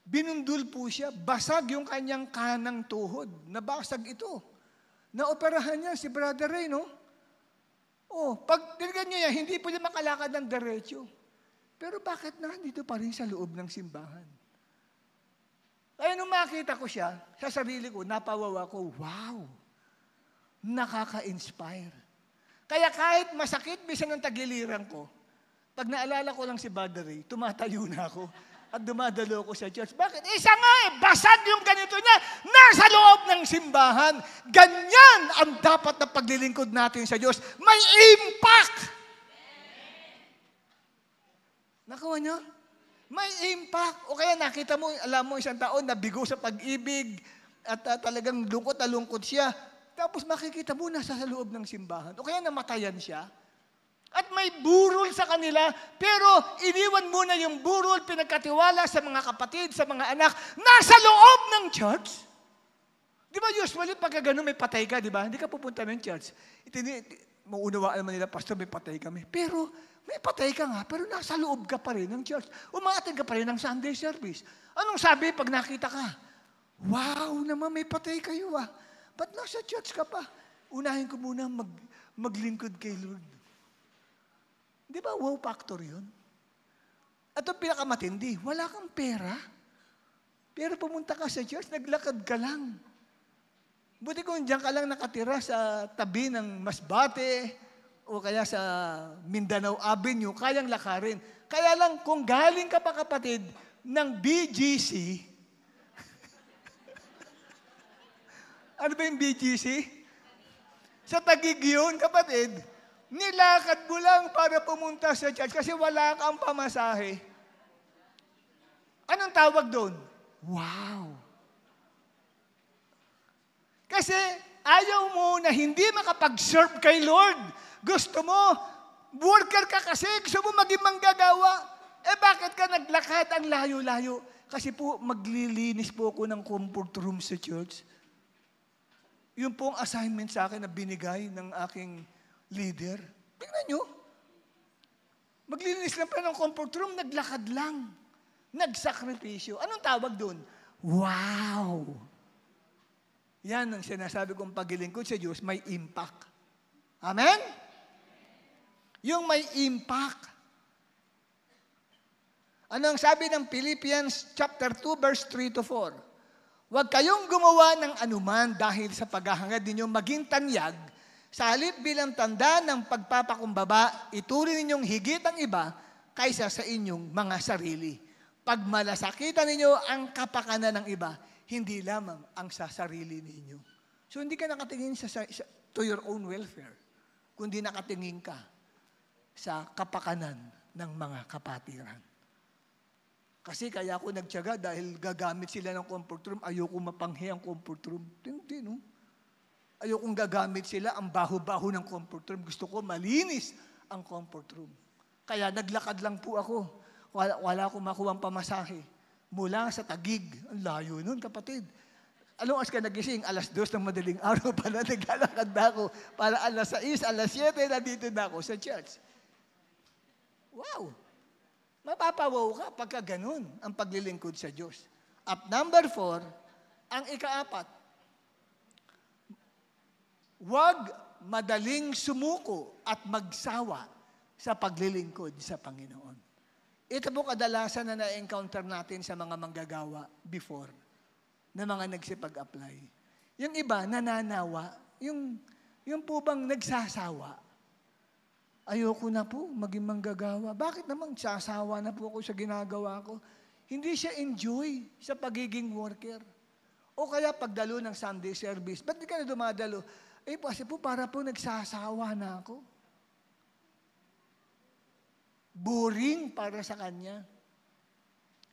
binundul po siya, basag yung kanyang kanang tuhod. Nabasag ito. Naoperahan niya si Brother Ray, no? Pag tinignan niya, hindi po niya makalakad ng diretso. Pero bakit nandito pa rin sa loob ng simbahan? Kaya nung makita ko siya, sa sarili ko, napawawa ko, wow! Nakaka-inspire. Kaya kahit masakit, bisan ng tagiliran ko, pag naalala ko lang si Brother Ray, tumatayo na ako at dumadalo ko sa church. Bakit? Isa nga basag yung ganito niya, nasa loob ng simbahan. Ganyan ang dapat na paglilingkod natin sa Diyos. May impact! Nakuha niyo? May impact. O kaya nakita mo, alam mo, isang taon nabigo sa pag-ibig at talagang lungkot na lungkot siya. Tapos makikita mo, nasa sa loob ng simbahan. O kaya namatayan siya. At may burol sa kanila, pero iniwan muna yung burol, pinagkatiwala sa mga kapatid, sa mga anak, nasa loob ng church. Di ba usually pagka gano'n may patay ka, di ba? Hindi ka pupunta ng church. Maunawaan naman nila, Pastor, may patay kami. Pero may patay ka nga, pero nasa loob ka pa rin ng church. Umaattend ka pa rin ng Sunday service. Anong sabi pag nakita ka? Wow naman, may patay kayo ah. Ba't nasa church ka pa? Unahin ko muna maglingkod kay Lord. Di ba wow factor yun? At ang pinakamatindi, wala kang pera. Pero pumunta ka sa church, naglakad ka lang. Buti kung diyan ka lang nakatira sa tabi ng Masbate o kaya sa Mindanao Avenue, kayang lakarin. Kaya lang, kung galing ka pa, kapatid, ng BGC, ano ba yung BGC? Sa Taguig yun, kapatid, nilakad mo lang para pumunta sa church kasi wala kang pamasahe. Anong tawag doon? Wow! Kasi ayaw mo na hindi makapag-serve kay Lord. Gusto mo, worker ka kasi, gusto mo maging manggagawa. Bakit ka naglakad ang layo-layo? Kasi po, maglilinis po ako ng comfort room sa church. Yun po ang assignment sa akin na binigay ng aking leader. Tingnan nyo. Maglilinis lang pa ng comfort room, naglakad lang. Nagsakripisyo. Anong tawag doon? Wow! Yan ang sinasabi kong paglilingkod sa Diyos, may impact. Amen? Yung may impact. Ano ang sabi ng Philippians chapter 2, verse 3 to 4? Huwag kayong gumawa ng anuman dahil sa paghahangad ninyong maging tanyag, sa halip bilang tanda ng pagpapakumbaba, ituloy ninyong higit ang iba kaysa sa inyong mga sarili. Pag malasakitan ninyo ang kapakanan ng iba, hindi lamang ang sa sarili ninyo. So hindi ka nakatingin to your own welfare, kundi nakatingin ka sa kapakanan ng mga kapatiran. Kasi kaya ako nagtiyaga dahil gagamit sila ng comfort room, ayoko mapanghi ang comfort room. Hindi, no? Ayokong gagamit sila ang baho-baho ng comfort room. Gusto ko malinis ang comfort room. Kaya naglakad lang po ako. Wala akong makuha ang pamasahe. Mula sa Taguig. Ang layo nun, kapatid. Anong oras ka nagising? 2:00 ng madaling araw pala. Naglalakad na ako. Para 6:00, 7:00, nandito na ako sa church. Wow! Mapapawaw ka pagka ganun ang paglilingkod sa Diyos. At number 4, ang ika-4, huwag madaling sumuko at magsawa sa paglilingkod sa Panginoon. Ito po kadalasan na na-encounter natin sa mga manggagawa before, na mga nagsipag-apply. Yung iba, nananawa. Yung po bang nagsasawa. Ayoko na po maging manggagawa. Bakit naman sasawa na po ako sa ginagawa ko? Hindi siya enjoy sa pagiging worker. O kaya pagdalo ng Sunday service. Ba't di ka na dumadalo? Kasi po para po nagsasawa na ako. Boring para sa kanya.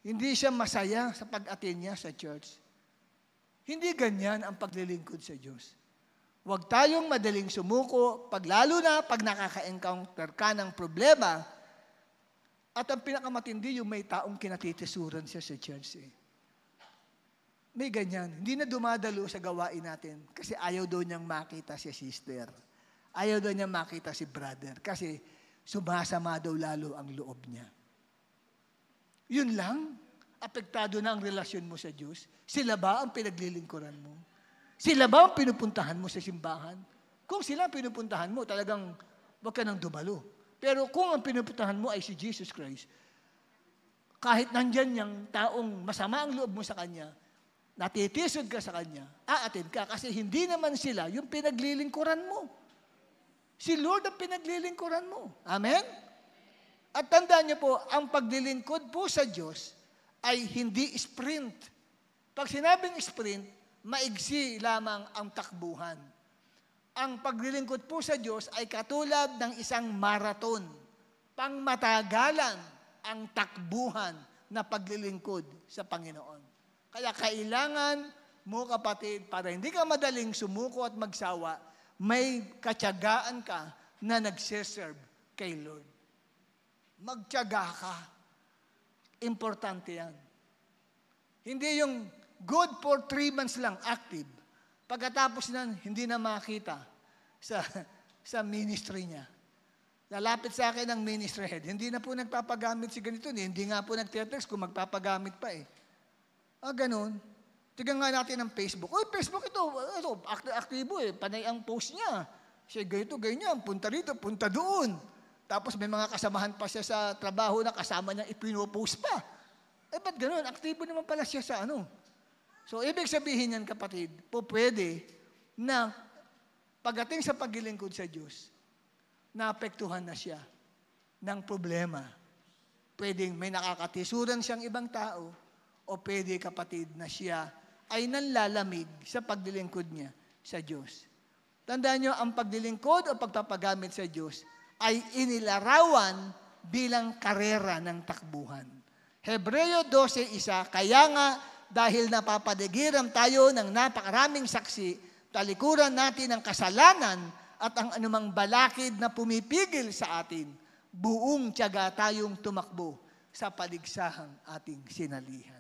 Hindi siya masaya sa pag-attend niya sa church. Hindi ganyan ang paglilingkod sa Diyos. Huwag tayong madaling sumuko, lalo na pag nakaka-encounter ka ng problema. At ang pinakamatindi, yung may taong kinatitisuran siya sa church. May ganyan. Hindi na dumadalo sa gawain natin kasi ayaw daw niyang makita si sister. Ayaw daw niyang makita si brother kasi sumasama daw lalo ang loob niya. Yun lang. Apektado na ang relasyon mo sa Diyos. Sila ba ang pinaglilingkuran mo? Sila ba ang pinupuntahan mo sa simbahan? Kung sila ang pinupuntahan mo, talagang wag ka nang dumalo. Pero kung ang pinupuntahan mo ay si Jesus Christ, kahit nandyan yung taong masama ang loob mo sa Kanya, natitisod ka sa Kanya, aatin ka kasi hindi naman sila yung pinaglilingkuran mo. Si Lord ang pinaglilingkuran mo. Amen? At tandaan niyo po, ang paglilingkod po sa Diyos ay hindi sprint. Pag sinabing sprint, maigsi lamang ang takbuhan. Ang paglilingkod po sa Diyos ay katulad ng isang marathon. Pangmatagalan ang takbuhan na paglilingkod sa Panginoon. Kaya kailangan mo, kapatid, para hindi ka madaling sumuko at magsawa, may katyagaan ka na nagsiserve kay Lord. Magtyaga ka. Importante yan. Hindi yung good for 3 months lang, active. Pagkatapos nan, hindi na makita sa ministry niya. Lalapit sa akin ang ministry head. Hindi na po nagpapagamit si ganito. Hindi nga po nagtetext kung magpapagamit pa eh. Ganun. Tignan nga natin ang Facebook. Facebook ito aktibo eh. Panay ang post niya. Siya ganito, ganyan. Punta rito, punta doon. Tapos may mga kasamahan pa siya sa trabaho na kasama niya ipinopost pa. Ba't ganun? Aktibo naman pala siya sa So, ibig sabihin yan, kapatid, po pwede na pagdating sa paglilingkod sa Diyos, naapektuhan na siya ng problema. Pwedeng may nakakatisuran siyang ibang tao o pwede, kapatid, na siya ay nanlalamig sa paglilingkod niya sa Diyos. Tandaan niyo, ang paglilingkod o pagpapagamit sa Diyos ay inilarawan bilang karera ng takbuhan. Hebreo 12:1, kaya nga, dahil napapaligiran tayo ng napakaraming saksi, talikuran natin ang kasalanan at ang anumang balakid na pumipigil sa atin, buong tiyaga tayong tumakbo sa paligsahang ating sinalihan.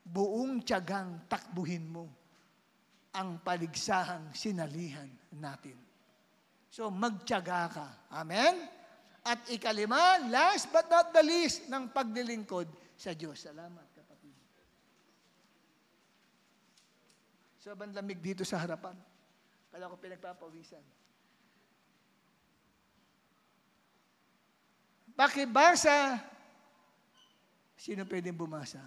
Buong tiyagang takbuhin mo ang paligsahang sinalihan natin. So magtiyaga ka. Amen? At ikalima, last but not the least, ng paglilingkod sa Diyos. Salamat. Sobrang lamig dito sa harapan. Kaya ako pinagpapawisan. Pakibasa. Sino pwedeng bumasa?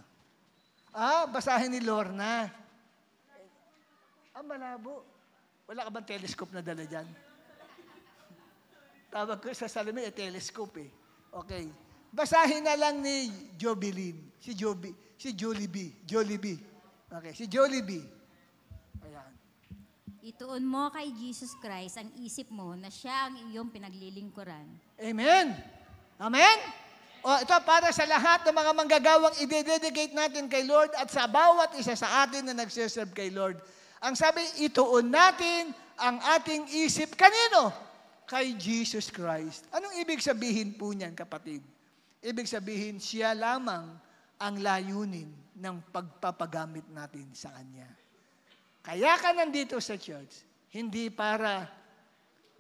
Basahin ni Lorna. Malabo. Wala ka bang telescope na dala dyan? Tawag ko sa salamin, telescope eh. Okay. Basahin na lang ni Jobilin. Si Jollibee. Okay, si Jollibee. Ituon mo kay Jesus Christ ang isip mo na siya ang iyong pinaglilingkuran. Amen? Amen? Ito para sa lahat ng mga manggagawang i-dedicate natin kay Lord at sa bawat isa sa atin na nagsiserve kay Lord. Ang sabi, ituon natin ang ating isip. Kanino? Kay Jesus Christ. Anong ibig sabihin po niyan, kapatid? Ibig sabihin, siya lamang ang layunin ng pagpapagamit natin sa Kanya. Kaya ka nandito sa church, hindi para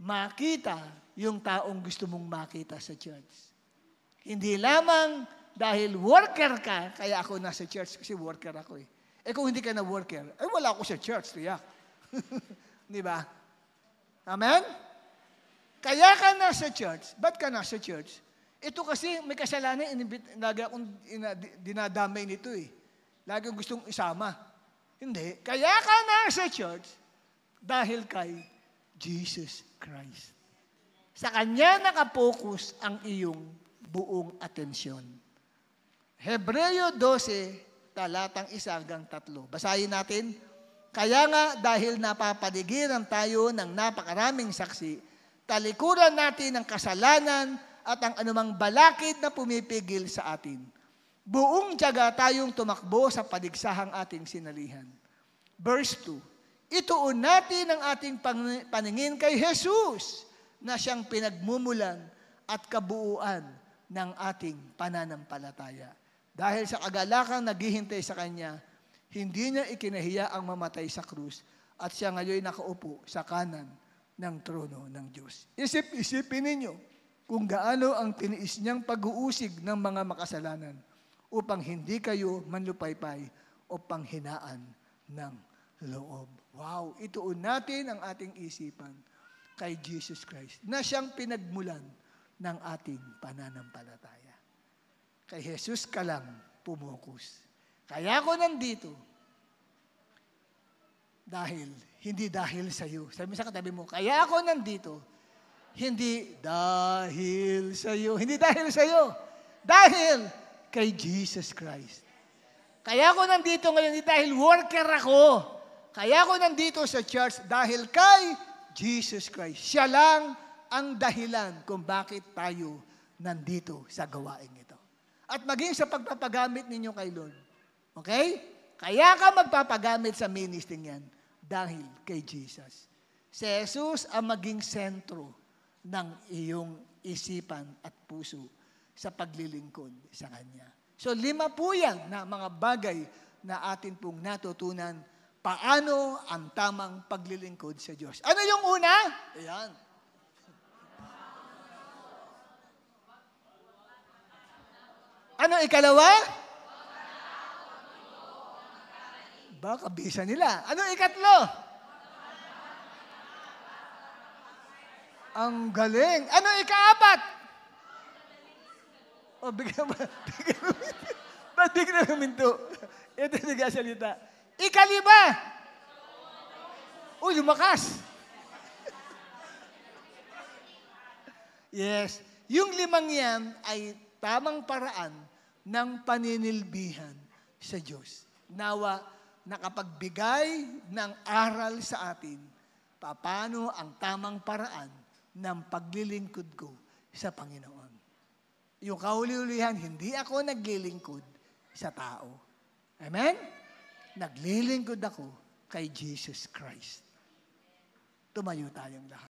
makita yung taong gusto mong makita sa church. Hindi lamang dahil worker ka, kaya ako nasa church kasi worker ako eh. Kung hindi ka na worker, wala ako sa church, tiyak. Di ba? Amen? Kaya ka nasa church. Ba't ka nasa church? Ito kasi may kasalanan, lagi akong dinadamay nito eh. Lagi akong gustong isama. Hindi. Kaya ka nasa church dahil kay Jesus Christ. Sa Kanya nakapokus ang iyong buong atensyon. Hebreo 12, talatang 1-3. Basahin natin. Kaya nga dahil napapaligiran tayo ng napakaraming saksi, talikuran natin ang kasalanan at ang anumang balakid na pumipigil sa atin. Buong tiyaga tayong tumakbo sa paligsahang ating sinalihan. Verse 2, ituon natin ang ating paningin kay Jesus na siyang pinagmumulan at kabuuan ng ating pananampalataya. Dahil sa kagalakang naghihintay sa Kanya, hindi niya ikinahiya ang mamatay sa krus at siya ngayon nakaupo sa kanan ng trono ng Diyos. Isipin ninyo kung gaano ang tiniis niyang pag-uusig ng mga makasalanan upang hindi kayo manlupaypay o panghinaan ng loob. Wow! Ituon natin ang ating isipan kay Jesus Christ na siyang pinagmulan ng ating pananampalataya. Kay Jesus ka lang pumukus. Kaya ako nandito hindi dahil sa iyo. Sabi mo sa katabi mo, kaya ako nandito, hindi dahil sa iyo. Hindi dahil sa iyo. Dahil kay Jesus Christ. Kaya ako nandito ngayon, hindi dahil worker ako. Kaya ako nandito sa church dahil kay Jesus Christ. Siya lang ang dahilan kung bakit tayo nandito sa gawain ito. At maging sa pagpapagamit ninyo kay Lord. Okay? Kaya ka magpapagamit sa ministry yan dahil kay Jesus. Si Jesus ang maging sentro ng iyong isipan at puso sa paglilingkod sa Kanya. So 5 po yan na mga bagay na atin pong natutunan paano ang tamang paglilingkod sa Diyos. Ano yung una? Ayan. Ano ikalawa? Baka bisa nila. Ano ikatlo? Ang galing. Ano ikaapat? O, bigyan mo. Ba't bigyan mo minto? Ito nagsasalita. Ikalima. Uy, lumakas. Yes. Yung 5 yan ay tamang paraan ng paninilbihan sa Diyos. Nawa, nakapagbigay ng aral sa atin paano ang tamang paraan ng paglilingkod ko sa Panginoon. Yung kahuli-hulihan, hindi ako naglilingkod sa tao. Amen? Naglilingkod ako kay Jesus Christ. Tumayo tayong lahat.